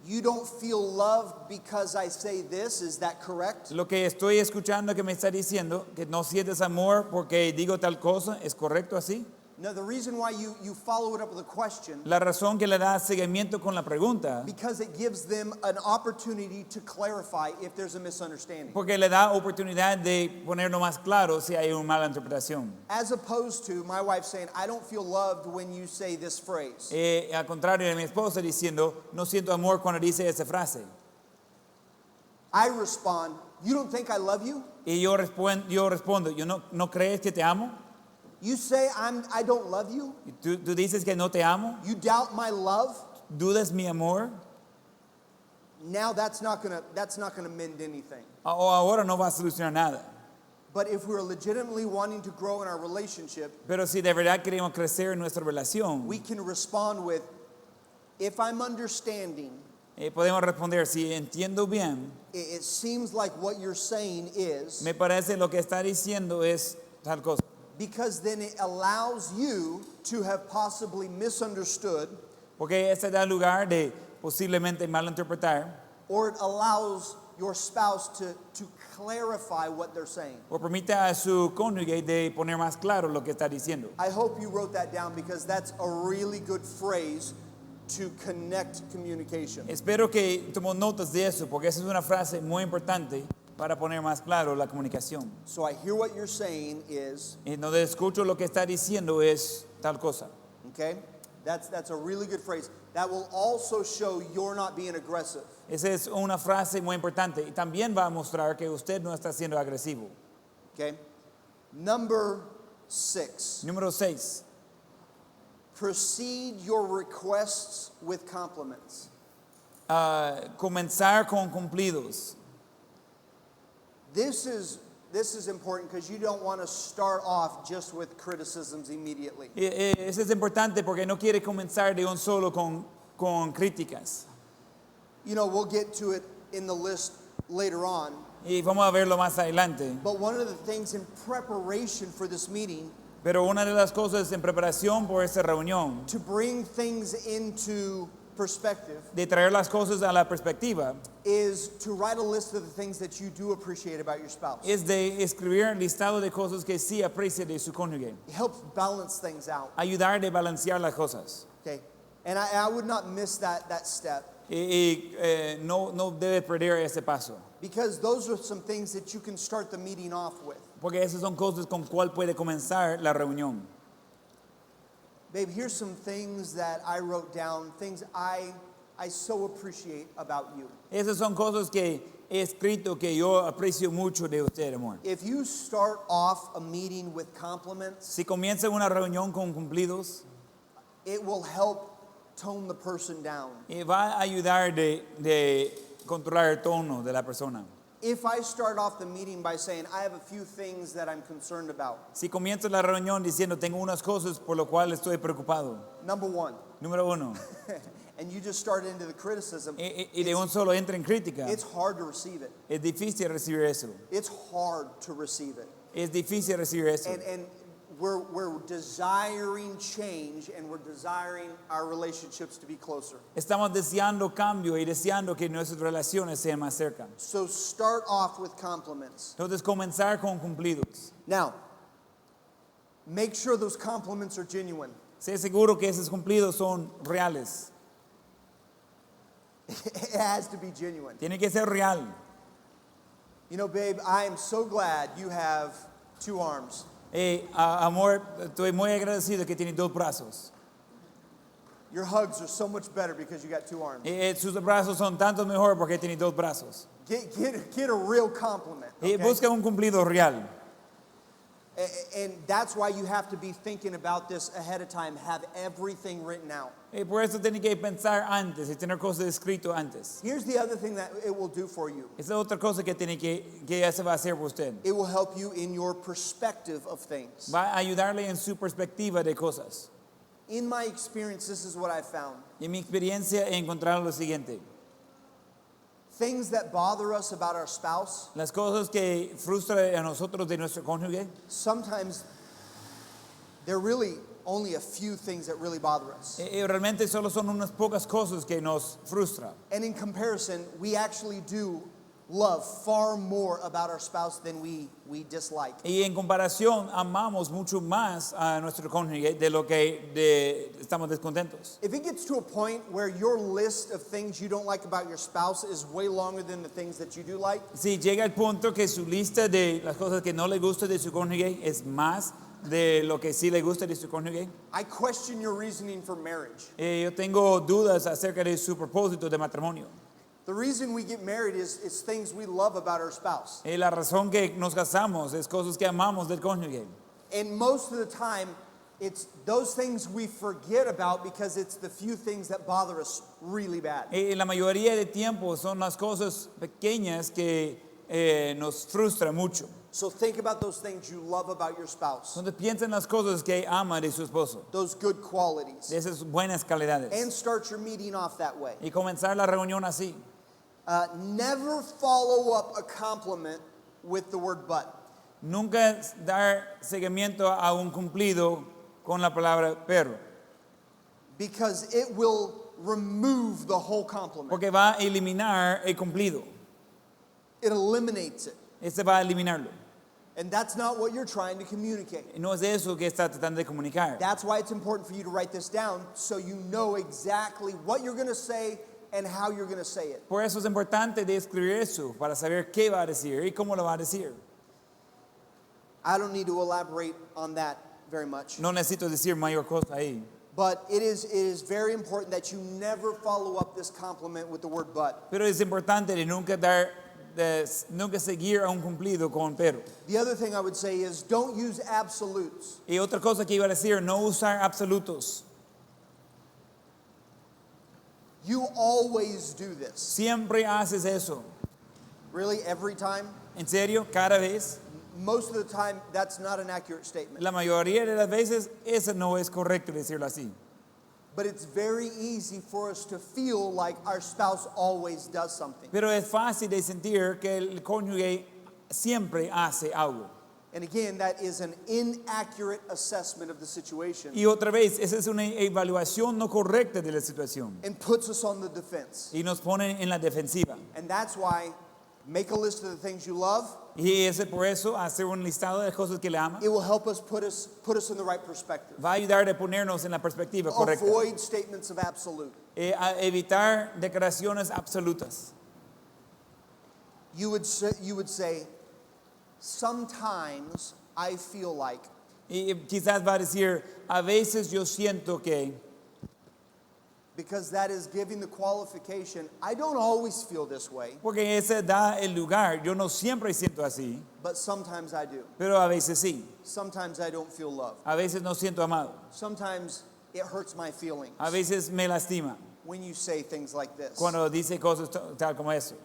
you don't feel loved because I say this. Is that correct? lo que estoy escuchando que me está diciendo, que no sientes amor porque digo tal cosa, ¿es correcto así? No, the reason why you follow it up with a question, La razón que le da seguimiento con la pregunta, because it gives them an opportunity to clarify if there's a misunderstanding. porque le da oportunidad de ponerlo más claro si hay una mala interpretación. As opposed to my wife saying, I don't feel loved when you say this phrase. Al contrario de mi esposa diciendo, no siento amor cuando dice esa frase. I respond, you don't think I love you? Y yo respondo, ¿no crees que te amo? You say I don't love you? ¿Tú dices que no te amo? You doubt my love? ¿Dudas mi amor? Now that's not gonna mend anything. O ahora no va a solucionar nada. But if we're legitimately wanting to grow in our relationship, Pero si de verdad queremos crecer en nuestra relación, we can respond with, if I'm understanding, podemos responder, si entiendo bien, it seems like what you're saying is, me parece lo que está diciendo es tal cosa. because then it allows you to have possibly misunderstood, Porque este da lugar de posiblemente malinterpretar, or it allows your spouse to clarify what they're saying. o permita a su cónyuge de poner más claro lo que está diciendo. I hope you wrote that down because that's a really good phrase to connect communication. Espero que tomó notas de eso, porque esa es una frase muy importante para poner más claro la comunicación. So I hear what you're saying is, Y donde escucho lo que está diciendo es tal cosa. okay? That's a really good phrase. That will also show you're not being aggressive. Esa es una frase muy importante y también va a mostrar que usted no está siendo agresivo. Okay? Number 6. Número 6. Proceed your requests with compliments. Comenzar con cumplidos. This is important because you don't want to start off just with criticisms immediately. Eso es importante porque no quiere comenzar de un solo con críticas. You know, we'll get to it in the list later on. Y vamos a verlo más adelante. But one of the things in preparation for this meeting, Pero una de las cosas en preparación por esta reunión, to bring things into perspective, de traer las cosas a la perspectiva, is to write a list of the things that you do appreciate about your spouse. es de escribir un listado de cosas que sí aprecia de su cónyuge. It helps balance things out. Ayudar de balancear las cosas. Okay? And I would not miss that step, No debe perder ese paso. because those are some things that you can start the meeting off with. Porque esas son cosas con cual puede comenzar la reunión. Babe, here's some things that I wrote down, things I so appreciate about you. Esas son cosas que he escrito que yo aprecio mucho de usted, amor. If you start off a meeting with compliments, Si comienza una reunión con cumplidos, it will help tone the person down. va a ayudar de controlar el tono de la persona. If I start off the meeting by saying, I have a few things that I'm concerned about. Si comienza la reunión diciendo tengo unas cosas por lo cual estoy preocupado. Number 1, Número 1. and you just start into the criticism, Y de un solo entra en crítica. it's hard to receive it. Es difícil recibir eso. It's hard to receive it. Es difícil recibir eso. And we're desiring change, and we're desiring our relationships to be closer. Estamos deseando cambio y deseando que nuestras relaciones sean más cerca. So start off with compliments. Entonces comenzar con cumplidos. Now, make sure those compliments are genuine. Sé seguro que esos cumplidos son reales. It has to be genuine. Tiene que ser real. You know, babe, I am so glad you have 2 arms. Amor, estoy muy agradecido que tiene 2 brazos. Your hugs are so much better because you got 2 arms. Sus brazos son tanto mejor porque tiene 2 brazos. Get a real compliment. Okay? Busca un cumplido real. And that's why you have to be thinking about this ahead of time. Have everything written out. Por eso tiene que pensar antes y tener cosas escritas antes. Here's the other thing that it will do for you. Esa es otra cosa que tiene que se va a hacer por usted. It will help you in your perspective of things. Va a ayudarle en su perspectiva de cosas. In my experience, this is what I found. Y en mi experiencia he encontrado lo siguiente. things that bother us about our spouse, las cosas que frustran a nosotros de nuestro cónyuge, sometimes they're really only a few things that really bother us. realmente solo son unas pocas cosas que nos frustran. And in comparison, we actually do love far more about our spouse than we dislike. Y en comparación, amamos mucho más a nuestro cónyuge de lo que estamos descontentos. If it gets to a point where your list of things you don't like about your spouse is way longer than the things that you do like, Si llega el punto que su lista de las cosas que no le gusta de su cónyuge es más de lo que sí le gusta de su cónyuge, I question your reasoning for marriage. yo tengo dudas acerca de su propósito de matrimonio. The reason we get married is things we love about our spouse. La razón que nos casamos es cosas que amamos del cónyuge. And most of the time, it's those things we forget about because it's the few things that bother us really bad. La mayoría de tiempo son las cosas pequeñas que nos frustran mucho. So think about those things you love about your spouse, Entonces piensa en las cosas que ama de su esposo, those good qualities, de esas buenas calidades. and start your meeting off that way. Y comenzar la reunión así. Never follow up a compliment with the word but. Nunca dar seguimiento a un cumplido con la palabra pero, Because it will remove the whole compliment. porque va a eliminar el cumplido. It eliminates it. Este va a eliminarlo. And that's not what you're trying to communicate. Y no es eso que está tratando de comunicar. That's why it's important for you to write this down so you know exactly what you're going to say and how you're going to say it. Por eso es importante de escribir eso, para saber qué va a decir y cómo lo va a decir. I don't need to elaborate on that very much. No necesito decir mayor cosa ahí. But it is very important that you never follow up this compliment with the word but. Pero es importante de nunca seguir a un cumplido con pero. The other thing I would say is don't use absolutes. Y otra cosa que iba a decir, no usar absolutos. You always do this. Siempre haces eso. Really, every time? ¿En serio? Cada vez. Most of the time, that's not an accurate statement. La mayoría de las veces, eso no es correcto decirlo así. But it's very easy for us to feel like our spouse always does something. Pero es fácil de sentir que el cónyuge siempre hace algo. And again, that is an inaccurate assessment of the situation Y otra vez, esa es una evaluación no correcta de la situación. and puts us on the defense. Y nos ponen en la defensiva. And that's why make a list of the things you love. Y ese por eso, hacer un listado de cosas que le ama, It will help us put us in the right perspective. va a ayudar a ponernos en la perspectiva correcta. Avoid statements of absolute. A evitar declaraciones absolutas. You would say, sometimes I feel like. Y quizás va a decir, a veces yo siento que, Because that is giving the qualification. I don't always feel this way, porque ese da el lugar. Yo no siempre siento así, but sometimes I do. pero a veces sí. Sometimes I don't feel love. A veces no siento amado. Sometimes it hurts my feelings A veces me lastima when you say things like this. cuando dice cosas tal como eso.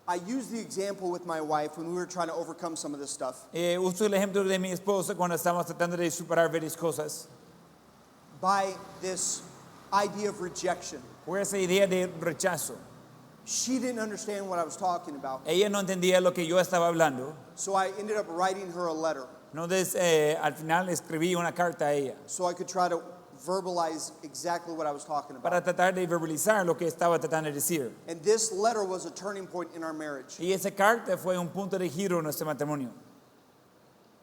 I used the example with my wife when we were trying to overcome some of this stuff Uso el ejemplo de mi esposa cuando estamos tratando de superar varias cosas. by this idea of rejection. Por esa idea de rechazo. She didn't understand what I was talking about, Ella no entendía lo que yo estaba hablando. so I ended up writing her a letter Entonces, al final escribí una carta a ella so I could try to verbalize exactly what I was talking about. para tratar de verbalizar lo que estaba tratando de decir. And this letter was a turning point in our marriage. Y esa carta fue un punto de giro en nuestro matrimonio.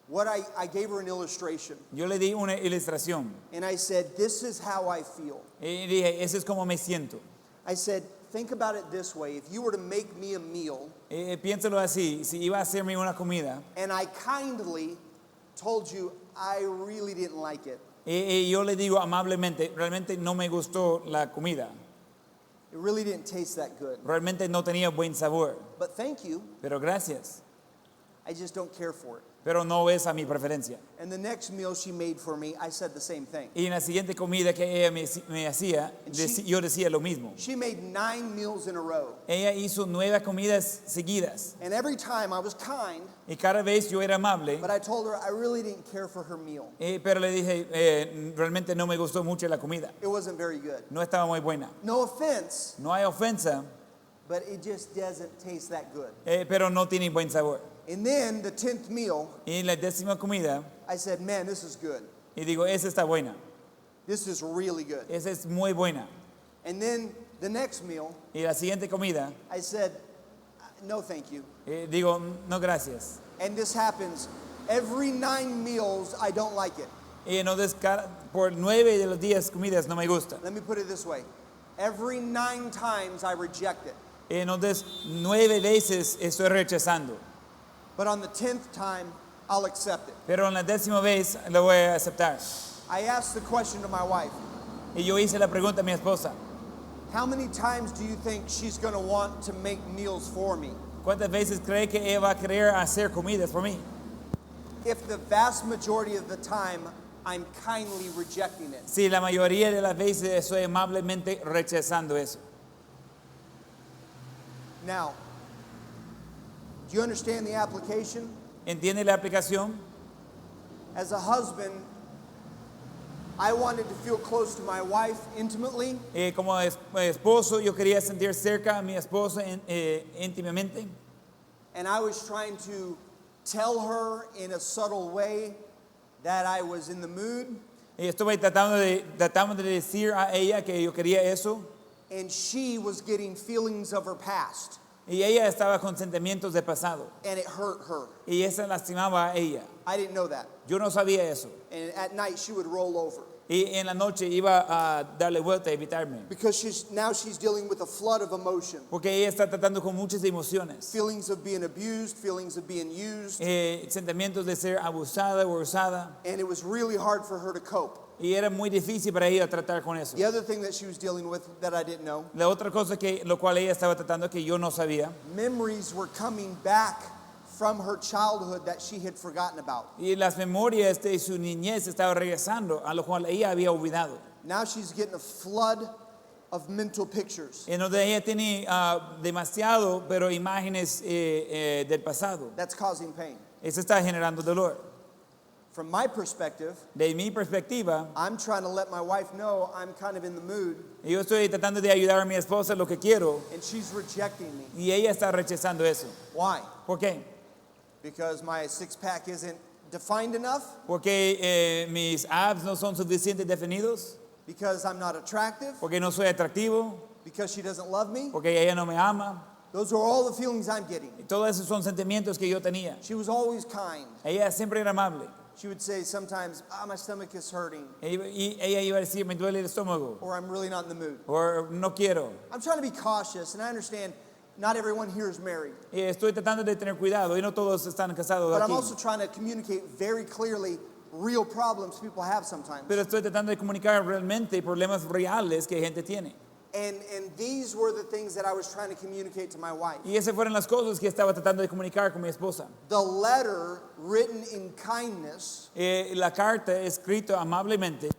What I gave her an illustration, Yo le di una ilustración and I said, this is how I feel. y dije, eso es como me siento. I said, think about it this way. If you were to make me a meal, Piénsalo así, si iba a hacerme una comida and I kindly told you I really didn't like it, yo le digo amablemente, realmente no me gustó la comida. it really didn't taste that good. Realmente no tenía buen sabor. But thank you, Pero gracias. I just don't care for it. pero no es a mi preferencia. And the next meal she made for me, I said the same thing. Y en la siguiente comida que ella me hacía, yo decía lo mismo. She made 9 meals in a row. Ella hizo 9 comidas seguidas. And every time I was kind, Y cada vez yo era amable, but I told her I really didn't care for her meal. pero le dije, realmente no me gustó mucho la comida. It wasn't very good. No estaba muy buena. No offense, No hay ofensa, but it just doesn't taste that good. pero no tiene buen sabor. And then the 10th meal, Y la 10ª comida, I said, man, this is good. y digo, esa está buena. This is really good. Esa es muy buena. And then the next meal, Y la siguiente comida, I said, no, thank you. digo, no gracias. And this happens every 9 meals, I don't like it. Y entonces por 9 de los 10 comidas no me gusta. Let me put it this way. Every 9 times I reject it. Y entonces 9 veces estoy rechazando. But on the 10th time, I'll accept it. Pero en la 10ª vez lo voy a aceptar. I asked the question to my wife, Y yo hice la pregunta a mi esposa. how many times do you think she's going to want to make meals for me? ¿Cuántas veces cree que ella va a querer hacer comidas por mí? If the vast majority of the time, I'm kindly rejecting it. Si la mayoría de las veces estoy amablemente rechazando eso. Now, do you understand the application? ¿Entiende la aplicación? As a husband, I wanted to feel close to my wife intimately, Como esposo, yo quería sentir cerca a mi esposa íntimamente. and I was trying to tell her in a subtle way that I was in the mood, Y estuve tratando de decir a ella que yo quería eso. and she was getting feelings of her past, Y ella estaba con sentimientos de pasado. and it hurt her. Y eso lastimaba a ella. I didn't know that. Yo no sabía eso. And at night she would roll over Y en la noche iba a darle vuelta a evitarme. because now she's dealing with a flood of emotion. Porque ella está tratando con muchas emociones. Feelings of being abused, feelings of being used, Sentimientos de ser abusada o usada. and it was really hard for her to cope. Y era muy difícil para ella tratar con eso. The other thing that she was dealing with that I didn't know, La otra cosa lo cual ella estaba tratando que yo no sabía. memories were coming back from her childhood that she had forgotten about. Y las memorias de su niñez estaban regresando, a lo cual ella había olvidado. Now she's getting a flood of mental pictures. En donde ella tiene demasiado, pero imágenes del pasado. That's causing pain. Eso está generando dolor. From my perspective, De mi perspectiva, I'm trying to let my wife know I'm kind of in the mood, yo estoy tratando de ayudar a mi esposa lo que quiero and she's rejecting me. y ella está rechazando eso. Why? ¿Por qué? Because my six-pack isn't defined enough? Porque mis abs no son suficientemente definidos, Because I'm not attractive? porque no soy atractivo, Because she doesn't love me? porque ella no me ama. Those are all the feelings I'm getting. Y todos esos son sentimientos que yo tenía. She was always kind. Ella siempre era amable. She would say sometimes, my stomach is hurting, Y ella iba a decir, me duele el estómago, or I'm really not in the mood. o no quiero. I'm trying to be cautious, and I understand not everyone here is married. Y estoy tratando de tener cuidado, y no todos están casados But I'm aquí. also trying to communicate very clearly real problems people have sometimes. Pero estoy tratando de comunicar realmente problemas reales que gente tiene. And these were the things that I was trying to communicate to my wife. Y esas fueron las cosas que estaba tratando de comunicar con mi esposa. The letter written in kindness, La carta escrita amablemente,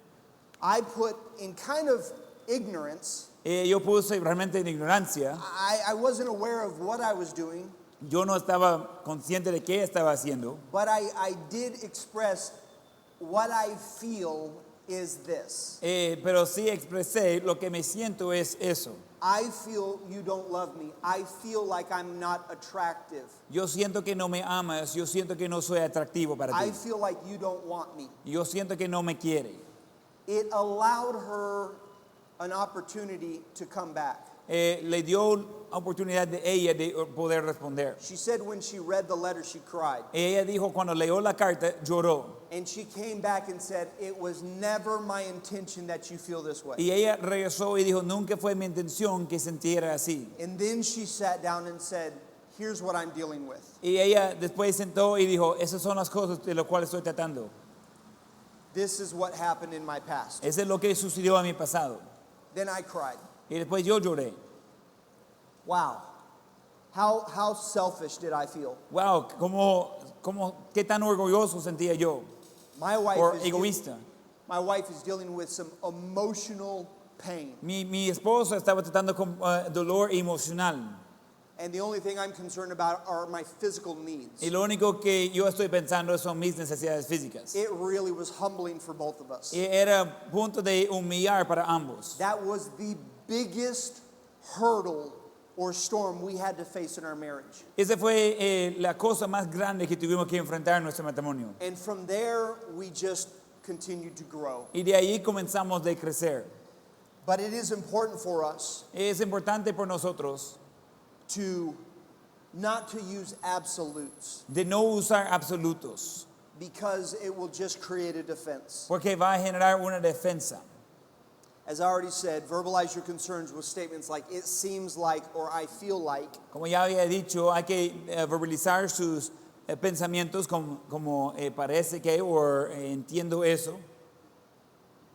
I put in kind of ignorance. yo puse realmente en ignorancia. I wasn't aware of what I was doing, Yo no estaba consciente de qué estaba haciendo, but I did express what I feel is this. pero sí expresé lo que me siento es eso. I feel you don't love me. I feel like I'm not attractive. Yo siento que no me amas, yo siento que no soy atractivo para I ti. feel like you don't want me. Yo siento que no me quiere. It allowed her an opportunity to come back. Le dio oportunidad de ella de poder responder. She said when she read the letter, she cried. Ella dijo cuando leyó la carta, lloró. And she came back and said, it was never my intention that you feel this way. Y ella regresó y dijo, nunca fue mi intención que sintiera así. And then she sat down and said, here's what I'm dealing with. Y ella después sentó y dijo, esas son las cosas de las cuales estoy tratando. This is what happened in my past. Eso es lo que sucedió a mi pasado. Then I cried. Y después yo lloré. Wow. How selfish did I feel? Wow, qué tan orgulloso sentía yo, My wife o is egoísta. my wife is dealing with some emotional pain. Mi esposa estaba tratando con dolor emocional. And the only thing I'm concerned about are my physical needs. Y lo único que yo estoy pensando son mis necesidades físicas. It really was humbling for both of us. Y era punto de humillar para ambos. That was the biggest hurdle or storm we had to face in our marriage. Esa fue la cosa más grande que tuvimos que enfrentar en nuestro matrimonio. And from there, we just continued to grow. Y de ahí comenzamos de crecer. But it is important for us Es importante por nosotros to not to use absolutes de no usar absolutos, because it will just create a defense. porque va a generar una defensa. As I already said, verbalize your concerns with statements like it seems like or I feel like. Como ya había dicho, hay que verbalizar sus pensamientos como parece que o entiendo eso.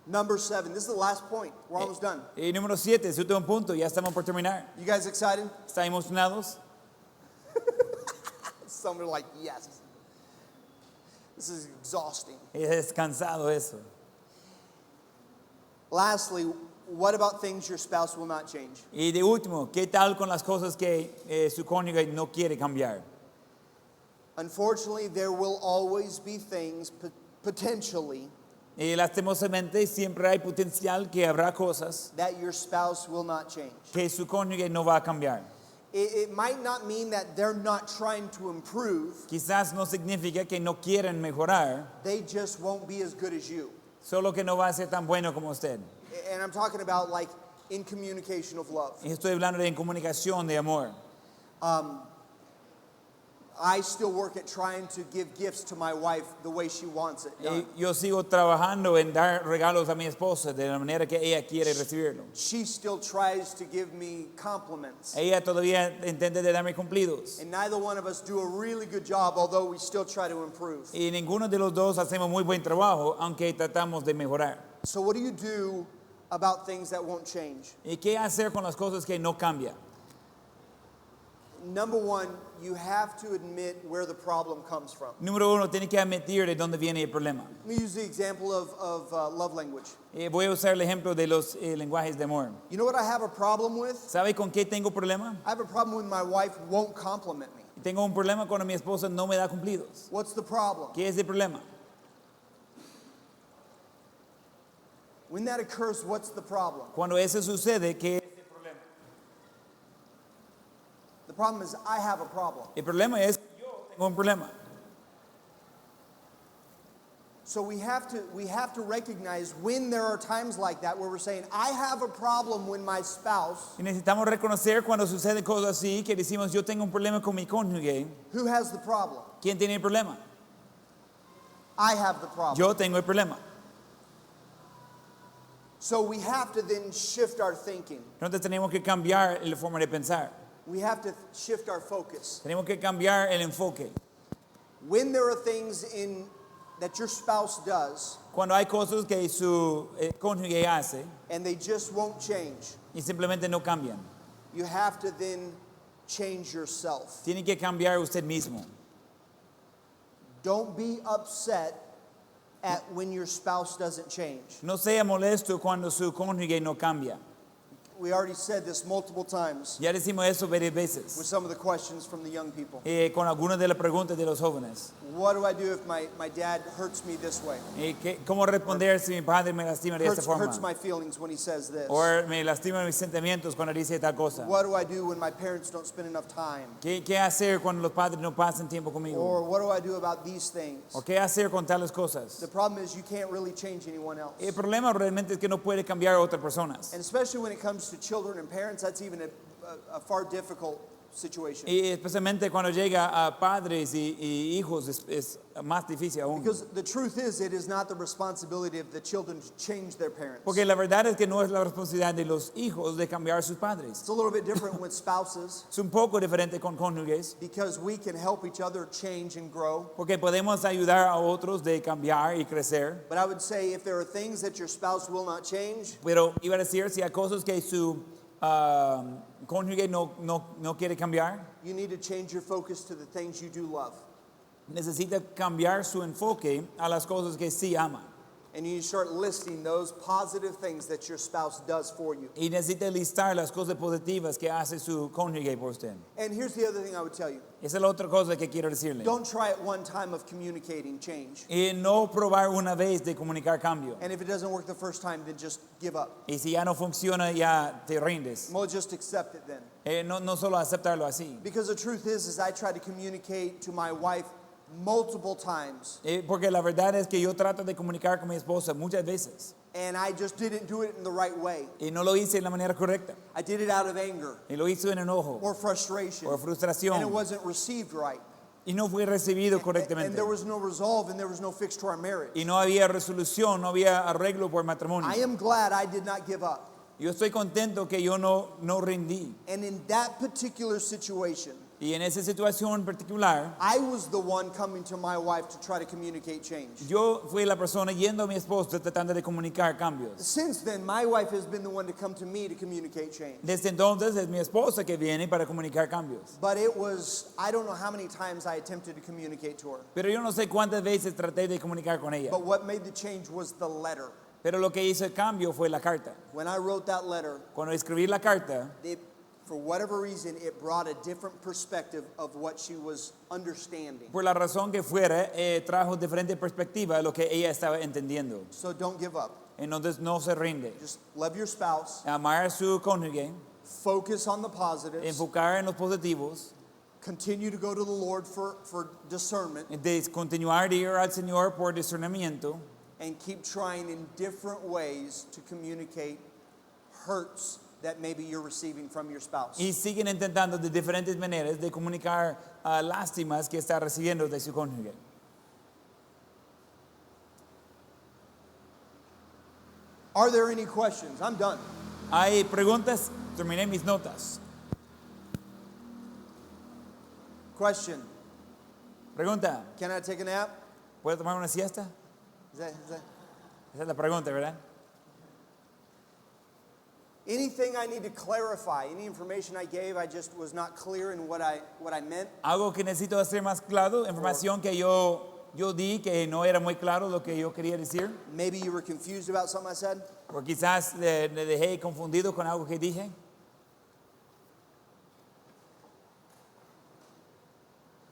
Number 7, this is the last point. We're almost done. Y número 7, es último punto, ya estamos por terminar. You guys excited? ¿Están emocionados? Some are like, yes. This is exhausting. Es cansado eso. Lastly, what about things your spouse will not change? Y de último, ¿qué tal con las cosas que su cónyuge no quiere cambiar? Unfortunately, there will always be things potentially Y lastimosamente siempre hay potencial que habrá cosas that your spouse will not change. que su cónyuge no va a cambiar. It might not mean that they're not trying to improve. Quizás no significa que no quieren mejorar, They just won't be as good as you. solo que no va a ser tan bueno como usted. And I'm talking about like in communication of love. Y estoy hablando de comunicación de amor. I still work at trying to give gifts to my wife the way she wants it done. Y yo sigo trabajando en dar regalos a mi esposa de la manera que ella quiere recibirlo. She still tries to give me compliments. Ella todavía intenta de darme cumplidos. And neither one of us do a really good job, although we still try to improve. Y ninguno de los dos hacemos muy buen trabajo, aunque tratamos de mejorar. So what do you do about things that won't change? ¿Y qué hacer con las cosas que no cambian? Number one, you have to admit where the problem comes from. Número 1, tiene que admitir de dónde viene el problema. Let me use the example of love language. Voy a usar el ejemplo de los lenguajes de amor. You know what I have a problem with? ¿Sabe con qué tengo problema? I have a problem when my wife won't compliment me. Tengo un problema cuando mi esposa no me da cumplidos. What's the problem? ¿Qué es el problema? When that occurs, what's the problem? Cuando eso sucede, ¿qué es el problema? The problem is I have a problem. El problema es que yo tengo un problema. So we have to recognize when there are times like that where we're saying, I have a problem when my spouse, Y necesitamos reconocer cuando suceden cosas así, que decimos, yo tengo un problema con mi cónyuge. who has the problem? ¿Quién tiene el problema? I have the problem. Yo tengo el problema. So we have to then shift our thinking. Entonces tenemos que cambiar la forma de pensar. We have to shift our focus. Tenemos que cambiar el enfoque. When there are things that your spouse does Cuando hay cosas que su cónyuge hace and they just won't change, y simplemente no cambian, you have to then change yourself. tiene que cambiar usted mismo. Don't be upset at when your spouse doesn't change. No sea molesto cuando su cónyuge no cambia. We already said this multiple times Ya decimos eso varias with veces some of the questions from the young people. con algunas de las preguntas de los jóvenes. What do I do if my dad hurts me this way? ¿Cómo responder si mi padre me lastima de esta Hurts forma? my feelings when he says this. O me lastima mis sentimientos cuando dice tal cosa. What do I do when my parents don't spend enough time? ¿Qué hacer cuando los padres no pasan tiempo conmigo? Or what do I do about these things? ¿O qué hacer con tales cosas? The problem is you can't really change anyone else. El problema realmente es que no puede cambiar a otras personas. And especially when it comes to children and parents, that's even a far difficult situation. Y especialmente cuando llega a padres y hijos es más difícil aún. Because the truth is, it is not the responsibility of the children to change their parents. Porque la verdad es que no es la responsabilidad de los hijos de cambiar a sus padres. It's a little bit different with spouses Es un poco diferente con cónyuges. because we can help each other change and grow. Porque podemos ayudar a otros de cambiar y crecer. But I would say if there are things that your spouse will not change, Pero iba a decir, si hay cosas que su cónyuge no quiere cambiar, you need to change your focus to the things you do love. necesita cambiar su enfoque a las cosas que sí ama. And you need to start listing those positive things that your spouse does for you. Y necesita listar las cosas positivas que hace su cónyuge por usted. And here's the other thing I would tell you. Esa es la otra cosa que quiero decirle. Don't try at one time of communicating change. Y no probar una vez de comunicar cambio. And if it doesn't work the first time, then just give up. Y si ya no funciona, ya te rindes. Well, just accept it then. No solo aceptarlo así. Because the truth is I try to communicate to my wife multiple times. Porque la verdad es que yo trato de comunicar con mi esposa muchas veces. And I just didn't do it in the right way. Y no lo hice de la manera correcta. I did it out of anger Y lo hice en enojo or frustration. o And it frustración. wasn't received right. Y no fue recibido And correctamente. there was no resolve and there was no fix to our marriage. Y no había resolución, no había arreglo por matrimonio. I am glad I did not give up. Yo estoy contento que yo no rendí. And in that particular situation, Y en esa situación particular, I was the one coming to my wife to try to communicate change. yo fui la persona yendo a mi esposa tratando de comunicar cambios. Since then, my wife has been the one to come to me to communicate change. Desde entonces es mi esposa que viene para comunicar cambios. But it was, I don't know how many times I attempted to communicate to her. Pero yo no sé cuántas veces traté de comunicar con ella. But what made the change was the letter. Pero lo que hizo el cambio fue la carta. When I wrote that letter, Cuando escribí la carta, for whatever reason, it brought a different perspective of what she was understanding. por la razón que fuera, trajo diferente perspectiva de lo que ella estaba entendiendo. So don't give up. Entonces no se rinde. Just love your spouse, Amar a su cónyuge, focus on the positives, enfocar en los positivos, continue to go to the Lord for discernment, de continuar de ir al Señor por discernimiento and keep trying in different ways to communicate hurts that maybe you're receiving from your spouse. y siguen intentando de diferentes maneras de comunicar lástimas que está recibiendo de su cónyuge. Are there any questions? I'm done. Hay preguntas, terminé mis notas. Question. Pregunta, Can I take a nap? ¿puedo tomar una siesta? Is that Esa es la pregunta, ¿verdad? anything I need to clarify? Any information I gave, I just was not clear in what I meant? Algo que necesito hacer más claro, información que yo di que no era muy claro lo que yo quería decir. Maybe you were confused about something I said? O quizás le dejé confundido con algo que dije.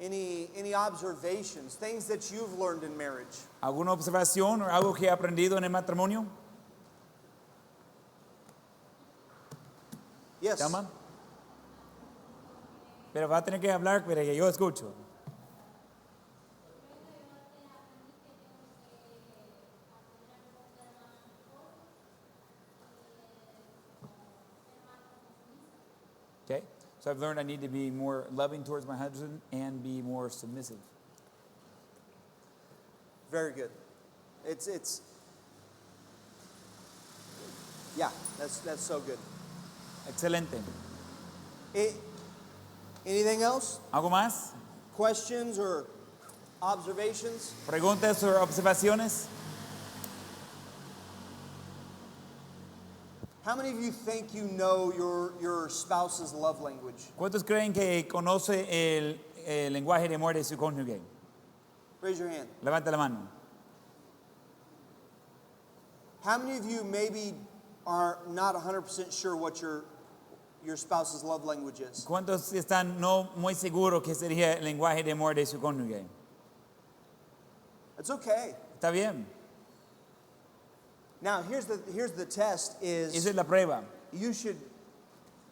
Any observations, things that you've learned in marriage? ¿Alguna observación o algo que he aprendido en el matrimonio? Yes. ¿Llaman? Pero va a tener que hablar para que yo escucho. Okay, so I've learned I need to be more loving towards my husband and be more submissive. Very good. It's yeah, that's so good. Excelente. Anything else? ¿Algo más? Questions or observations? ¿Preguntas o observaciones? How many of you think you know your spouse's love language? ¿Cuántos creen que conoce el lenguaje de amor de su cónyuge? Raise your hand. Levanta la mano. How many of you maybe are not 100% sure what your spouse's love language is? ¿Cuántos están no muy seguros que sería el lenguaje de amor de su cónyuge? It's okay. Está bien. Now, here's the test Esa is es la prueba. you should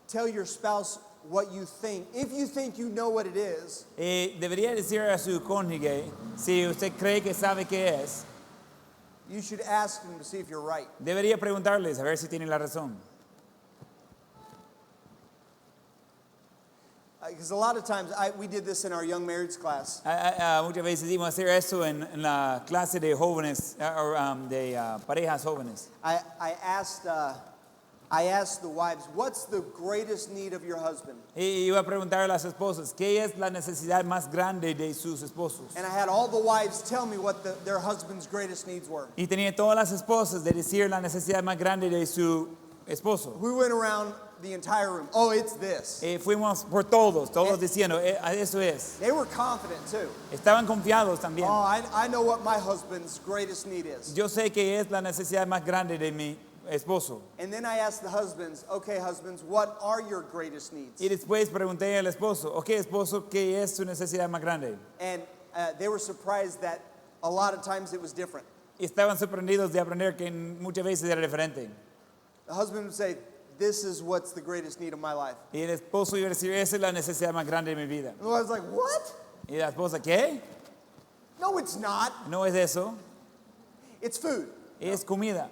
tell your spouse what you think. If you think you know what it is, Debería decir a su cónyuge, si usted cree que sabe qué es, you should ask him to see if you're right. debería preguntarles a ver si tiene la razón. Because a lot of times, we did this in our young marrieds class. Muchas veces dimos hacer esto en la clase de jóvenes, de parejas jóvenes. I asked the wives, what's the greatest need of your husband? Y iba a preguntar a las esposas, ¿qué es la necesidad más grande de sus esposos? And I had all the wives tell me what their husband's greatest needs were. Y tenía todas las esposas de decir la necesidad más grande de su esposo. We went around the entire room. Oh, it's this. Fuimos por todos diciendo, eso es. They were confident too. Estaban confiados también. Oh, I know what my husband's greatest need is. Yo sé que es la necesidad más grande de mi esposo. And then I asked the husbands, okay, husbands, what are your greatest needs? Y después pregunté al esposo, ok, esposo, ¿qué es su necesidad más grande? And they were surprised that a lot of times it was different. Y estaban sorprendidos de aprender que muchas veces era diferente. The husband would say, this is what's the greatest need of my life. Y el esposo iba a decir, esa es la necesidad más grande de mi vida. And I was like, what? Y la esposa, ¿qué? No, it's not. No es eso, It's food. es comida.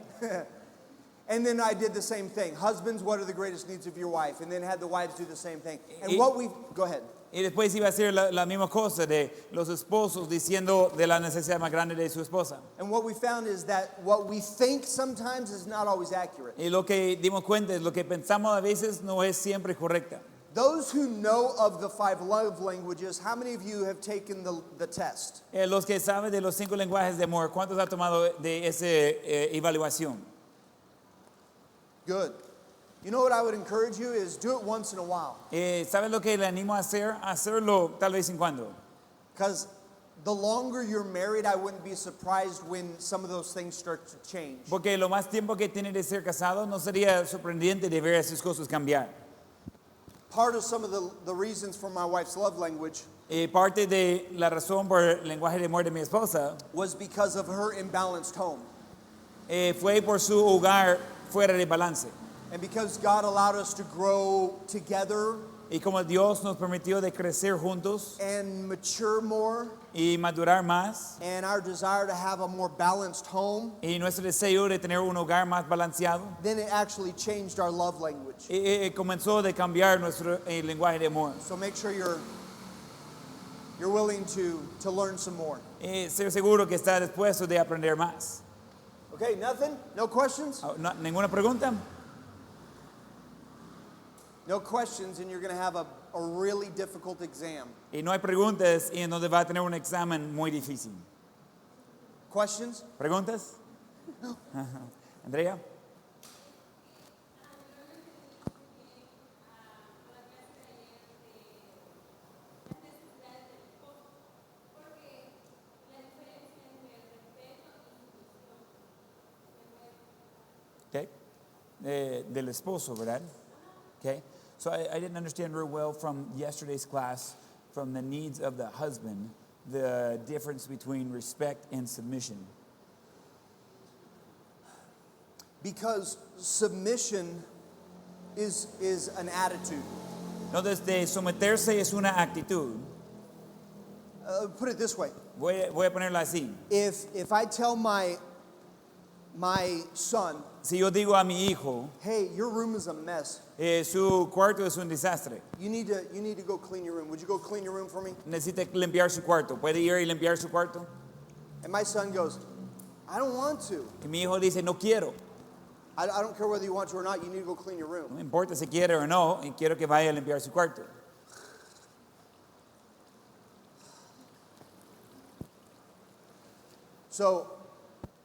And then I did the same thing. Husbands, what are the greatest needs of your wife? And then had the wives do the same thing. And go ahead. Y después iba a hacer la misma cosa de los esposos diciendo de la necesidad más grande de su esposa. And what we found is that what we think sometimes is not always accurate. Y lo que dimos cuenta es lo que pensamos a veces no es siempre correcta. Those who know of the 5 love languages, how many of you have taken the test? Los que saben de los 5 lenguajes de amor, ¿cuántos han tomado de esa evaluación? Good. You know what I would encourage you is do it once in a while. ¿Sabes lo que le animo a hacer? Hacerlo tal vez en cuando. Because the longer you're married, I wouldn't be surprised when some of those things start to change. Porque lo más tiempo que tiene de ser casado no sería sorprendente de ver esas cosas cambiar. Part of some of the reasons for my wife's love language Parte de la razón por el lenguaje de amor de mi esposa was because of her imbalanced home. Fue por su hogar fuera de balance. And because God allowed us to grow together Y como Dios nos permitió de crecer juntos and mature more, y madurar más, and our desire to have a more balanced home, y nuestro deseo de tener un hogar más balanceado, then it actually changed our love language. comenzó de cambiar nuestro lenguaje de amor. So make sure you're willing to learn some more. Ser seguro que está dispuesto de aprender más. Okay, nothing? No questions? ¿Ninguna pregunta? No questions, and you're going to have a really difficult exam. Y no hay preguntas y entonces va a tener un examen muy difícil. Questions? ¿Preguntas? Andrea. Okay. Del esposo, ¿verdad? Okay. So I didn't understand real well from yesterday's class, from the needs of the husband, the difference between respect and submission. Because submission is an attitude. Entonces, de someterse es una actitud. Put it this way. Voy a ponerla así. If I tell my son, Si yo digo a mi hijo, hey, your room is a mess. su cuarto es un desastre, You need to go clean your room. Would you go clean your room for me? necesita limpiar su cuarto, ¿puede ir y limpiar su cuarto? And my son goes, I don't want to. Y mi hijo dice, no quiero, I don't care whether you want to or not. You need to go clean your no room. me importa si quiere o no, y quiero que vaya a limpiar su cuarto. So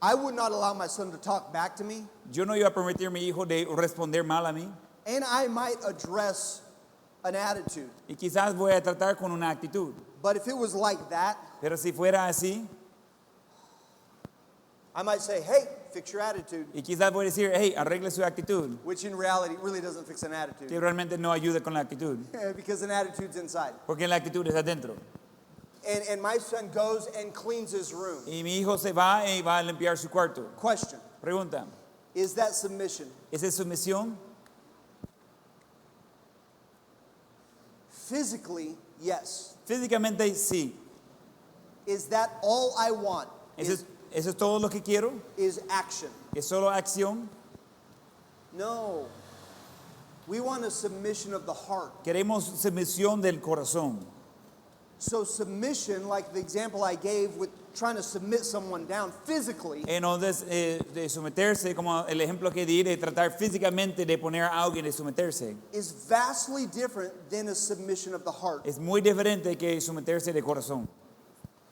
I would not allow my son to talk back to me, Yo no iba a permitir a mi hijo de responder mal a mí, and I might address an attitude. y quizás voy a tratar con una actitud, But if it was like that, pero si fuera así, I might say, hey, fix your attitude, y quizás voy a decir, hey, arregle su actitud, which in reality really doesn't fix an que attitude realmente no ayuda con la actitud, because an attitude's inside. porque la actitud es adentro. And my son goes and cleans his room. Y mi hijo se va y va a limpiar su cuarto. Question, Pregunta, is that submission? ¿esa es sumisión? Physically, yes. Físicamente sí. Is that all I want? ¿Eso es todo lo que quiero? Is action? ¿Es solo acción? No. We want a submission of the heart. Queremos sumisión del corazón. So submission, like the example I gave with trying to submit someone down physically, Entonces, de someterse, como el ejemplo que di, de tratar físicamente de poner a alguien de someterse, is vastly different than a submission of the heart. es muy diferente que someterse de corazón.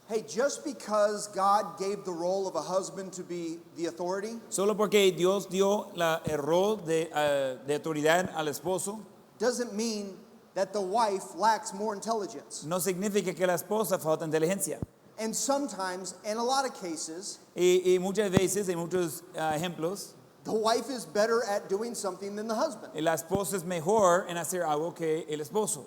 Hey, just because God gave the role of a husband to be the authority Solo porque Dios dio el rol de autoridad al esposo, doesn't mean that the wife lacks more intelligence. no significa que la esposa falta inteligencia. And sometimes, in a lot of cases, Y muchas veces, en muchos ejemplos, the wife is better at doing something than the husband. la esposa es mejor en hacer algo que el esposo.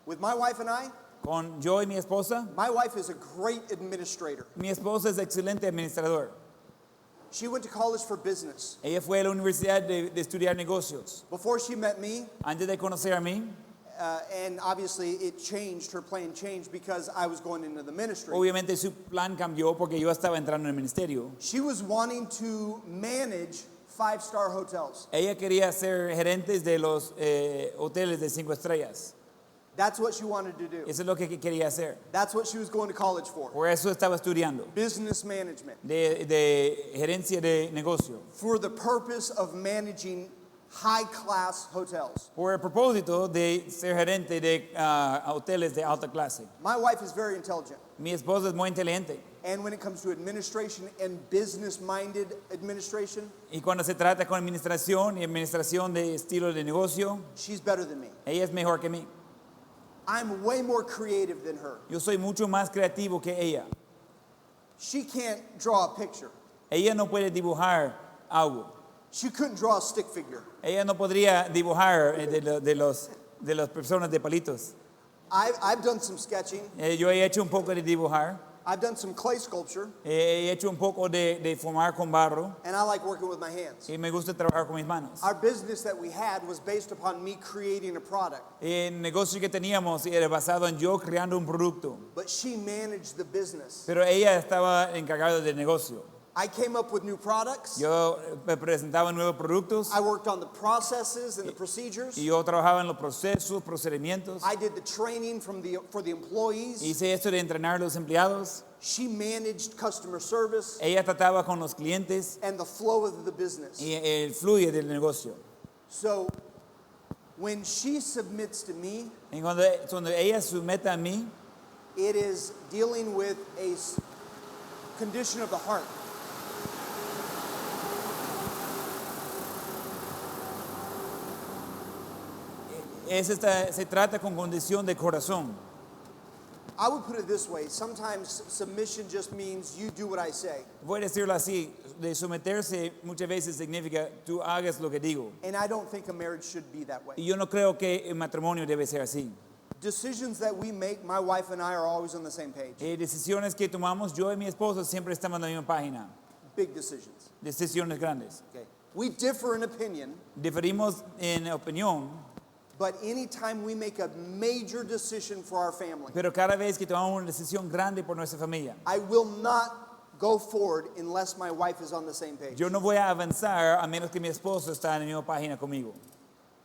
With my wife and I, Con yo y mi esposa, my wife is a great administrator. mi esposa es excelente administrador. She went to college for business. Ella fue a la universidad de estudiar negocios. Before she met me, Antes de conocer a mí, and obviously it changed, her plan changed because I was going into the ministry. obviamente su plan cambió porque yo estaba entrando en el ministerio. She was wanting to manage 5-star hotels. Ella quería ser gerente de los hoteles de 5 estrellas. That's what she wanted to do. Eso es lo que quería hacer. That's what she was going to college for. Por eso estaba estudiando. Business management. De gerencia de negocio. For the purpose of managing high-class hotels. Por el propósito de ser gerente de hoteles de alta clase. My wife is very intelligent. Mi esposa es muy inteligente. And when it comes to administration and business-minded administration, Y cuando se trata con administración y administración de estilo de negocio, she's better than me. ella es mejor que mí. I'm way more creative than her. Yo soy mucho más creativo que ella. She can't draw a picture. Ella no puede dibujar algo. She couldn't draw a stick figure. Ella no podría dibujar de las personas de palitos. I've done some sketching. Yo he hecho un poco de dibujar. I've done some clay sculpture. He hecho un poco de formar con barro. And I like working with my hands. Y me gusta trabajar con mis manos. Our business that we had was based upon me creating a product. El negocio que teníamos era basado en yo creando un producto. But she managed the business. Pero ella estaba encargada del negocio. I came up with new products. Yo me presentaba nuevos productos. I worked on the processes and the procedures. Y yo trabajaba en los procesos, procedimientos. I did the training for the employees. Hice esto de entrenar a los empleados. She managed customer service Ella trataba con los clientes and the flow of the business. y el fluye del negocio. So when she submits to me, Y cuando ella somete a mí, it is dealing with a condition of the heart. se trata con condición de corazón. I would put it this way. Sometimes submission just means you do what I say. Voy a decirlo así, de someterse muchas veces significa tú hagas lo que digo. And I don't think a marriage should be that way. Y yo no creo que el matrimonio debe ser así. Decisions that we make, my wife and I are always on the same page. Decisiones que tomamos, yo y mi esposo siempre estamos en la misma página. Big decisions. Decisiones grandes. Okay. We differ in opinion, Diferimos en opinión, but anytime we make a major decision for our family, pero cada vez que tomamos una decisión grande por nuestra familia, I will not go forward unless my wife is on the same page. yo no voy a avanzar a menos que mi esposo está en la misma página conmigo.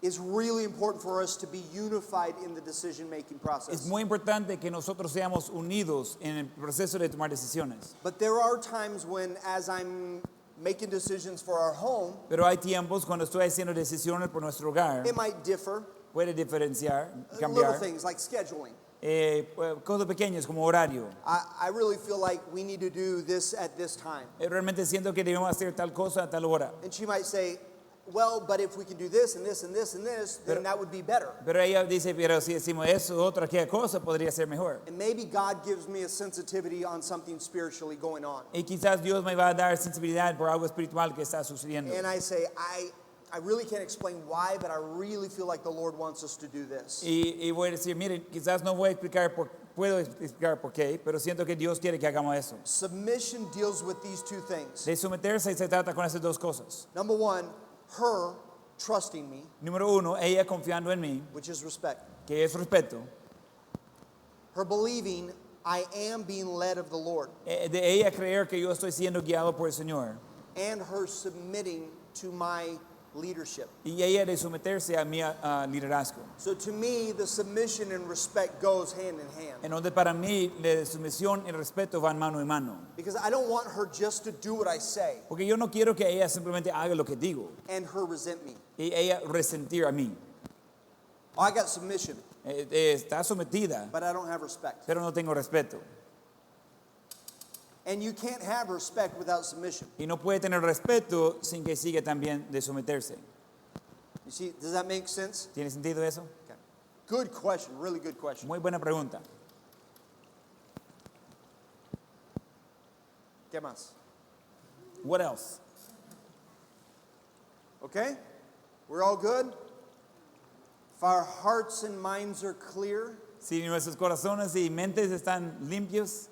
It's really important for us to be unified in the decision-making Es process. muy importante que nosotros seamos unidos en el proceso de tomar decisiones. But there are times when, as I'm making decisions for our home, Pero hay tiempos cuando estoy haciendo decisiones por nuestro hogar, it might differ. puede diferenciar, Little cambiar. things like scheduling. Cosas pequeñas como horario. I really feel like we need to do this at this time. Realmente siento que debemos hacer tal cosa a tal hora. And she might say, well, but if we can do this and this and this and this, then that would be better. Pero ella dice, pero si decimos eso, otra aquella cosa podría ser mejor. And maybe God gives me a sensitivity on something spiritually going on. Y quizás Dios me va a dar sensibilidad por algo espiritual que está sucediendo. And I say, I really can't explain why, but I really feel like the Lord wants us to do this. Y voy a decir, miren, quizás no voy a explicar puedo explicar por qué, pero siento que Dios quiere que hagamos eso. Submission deals with these two things. De someterse se trata con esas dos cosas. Number one, her trusting me, Número uno, ella confiando en mí, which is respect. que es respeto. Her believing I am being led of the Lord. De ella creer que yo estoy siendo guiado por el Señor. And her submitting to my leadership. Y ella de someterse a mi liderazgo. So to me, the submission and respect goes hand in hand. En donde para mí la sumisión y el respeto van mano en mano. Because I don't want her just to do what I say Porque yo no quiero que ella simplemente haga lo que digo and her resent me. y ella resentir a mí. Oh, I got submission, Está sometida, but I don't have respect. pero no tengo respeto. And you can't have respect without submission. Y no puede tener respeto sin que siga también de someterse. You see, does that make sense? ¿Tiene sentido eso? Okay. Good question, really good question. Muy buena pregunta. ¿Qué más? What else? Okay? We're all good? If our hearts and minds are clear, Si nuestros corazones y mentes están limpios,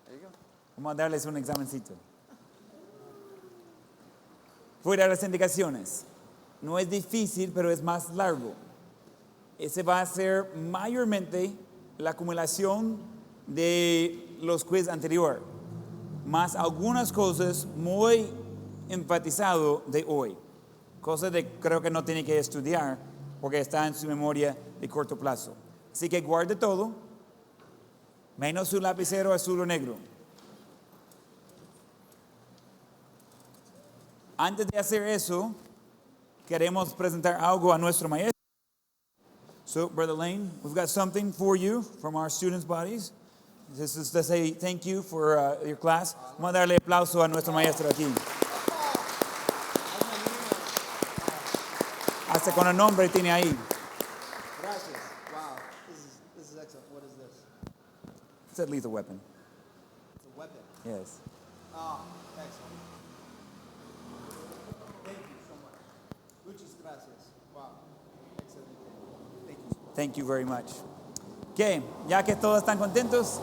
there you go. vamos a darles un examencito. Fuera de las indicaciones. No es difícil, pero es más largo. Ese va a ser mayormente la acumulación de los quiz anterior, más algunas cosas muy enfatizado de hoy. Cosas de creo que no tiene que estudiar porque está en su memoria de corto plazo. Así que guarde todo, menos su lapicero azul o negro. Antes de hacer eso, queremos presentar algo a nuestro maestro. So, Brother Lane, we've got something for you from our students' bodies. This is to say thank you for your class. Vamos a darle aplauso a nuestro maestro aquí. Hasta con el nombre tiene ahí. Gracias. Wow. This is excellent. What is this? It's a lethal weapon. It's a weapon. Yes. Ah, excellent. Thank you so much. Muchas gracias. Wow. Excellent. Thank you so much. Thank you very much. Okay, ya que todos están contentos,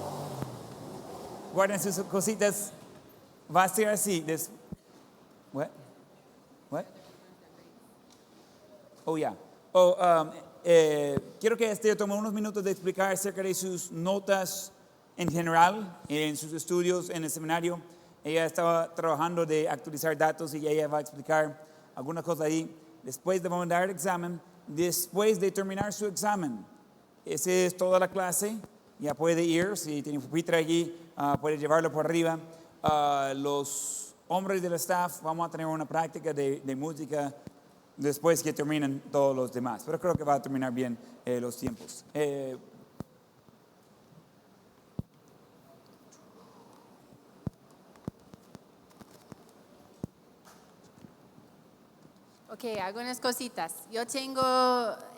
guarden sus cositas. Va a ser así. What? What? Oh, yeah. Quiero que tome unos minutos de explicar acerca de sus notas en general, en sus estudios en el seminario. Ella estaba trabajando de actualizar datos y ella va a explicar algunas cosas ahí. Después de mandar el examen, después de terminar su examen, esa es toda la clase. Ya puede ir, si tiene un pupitre allí, puede llevarlo por arriba. Los hombres del staff vamos a tener una práctica de música después que terminen todos los demás. Pero creo que va a terminar bien los tiempos. Ok, algunas cositas. Yo tengo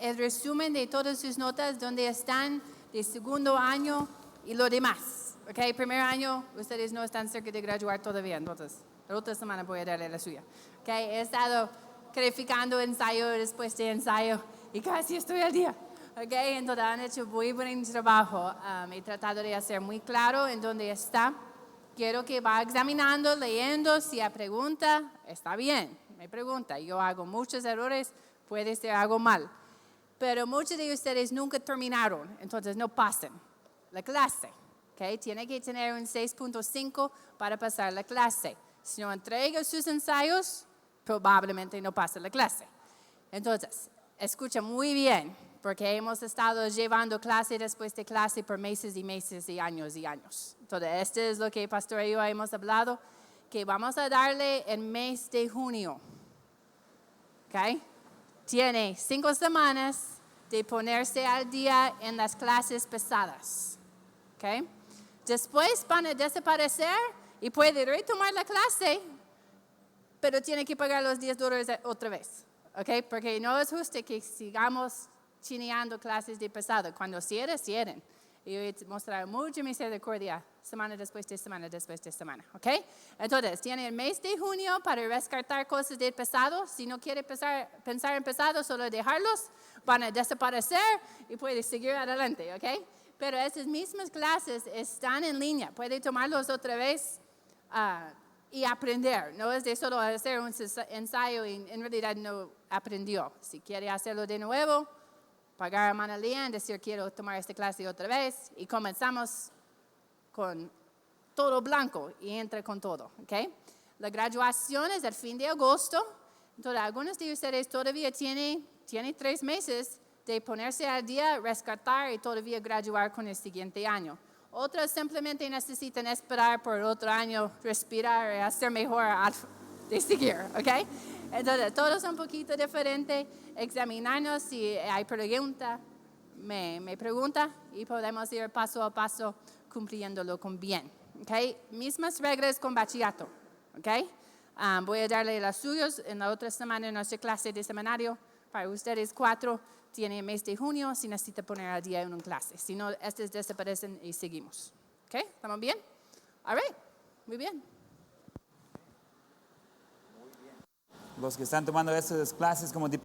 el resumen de todas sus notas donde están de segundo año y lo demás. Ok, primer año, ustedes no están cerca de graduar todavía, entonces la otra semana voy a darle la suya. Ok, he estado calificando ensayo después de ensayo y casi estoy al día. Ok, entonces han hecho muy buen trabajo. He tratado de hacer muy claro en dónde está. Quiero que va examinando, leyendo, si hay pregunta, está bien, me pregunta. Yo hago muchos errores, puede ser algo mal. Pero muchos de ustedes nunca terminaron, entonces no pasen la clase. Okay? Tiene que tener un 6.5 para pasar la clase. Si no entrega sus ensayos, probablemente no pasa la clase. Entonces, escucha muy bien, porque hemos estado llevando clase después de clase por meses y meses y años y años. Entonces, esto es lo que el pastor y yo hemos hablado, que vamos a darle el mes de junio. ¿Okay? Tiene 5 semanas de ponerse al día en las clases pesadas. ¿Okay? Después van a desaparecer y puede retomar la clase, pero tiene que pagar los $10 otra vez. ¿Okay? Porque no es justo que sigamos chineando clases de pasado. Cuando cierren. Y voy a mostrar mucha misericordia semana después de semana después de semana. ¿Ok? Entonces, tiene el mes de junio para rescatar cosas del pasado. Si no quiere pensar en pasado, solo dejarlos. Van a desaparecer y puede seguir adelante. ¿Ok? Pero esas mismas clases están en línea. Puede tomarlos otra vez y aprender. No es de solo hacer un ensayo y en realidad no aprendió. Si quiere hacerlo de nuevo, pagar a Manalía y decir quiero tomar esta clase otra vez y comenzamos con todo blanco y entra con todo, ¿ok? La graduación es el fin de agosto, entonces algunos de ustedes todavía tienen 3 meses de ponerse al día, rescatar y todavía graduar con el siguiente año. Otros simplemente necesitan esperar por otro año, respirar y hacer mejor de seguir, ¿ok? Entonces, todo es un poquito diferente. Examinarnos si hay pregunta, me pregunta y podemos ir paso a paso cumpliéndolo con bien. Okay? Mismas reglas con bachillerato. Okay? Voy a darle las suyas en la otra semana en nuestra clase de seminario. Para ustedes 4 tienen el mes de junio si necesita poner al día en una clase. Si no, estas desaparecen y seguimos. Okay? ¿Estamos bien? All right. Muy bien. Los que están tomando estas clases como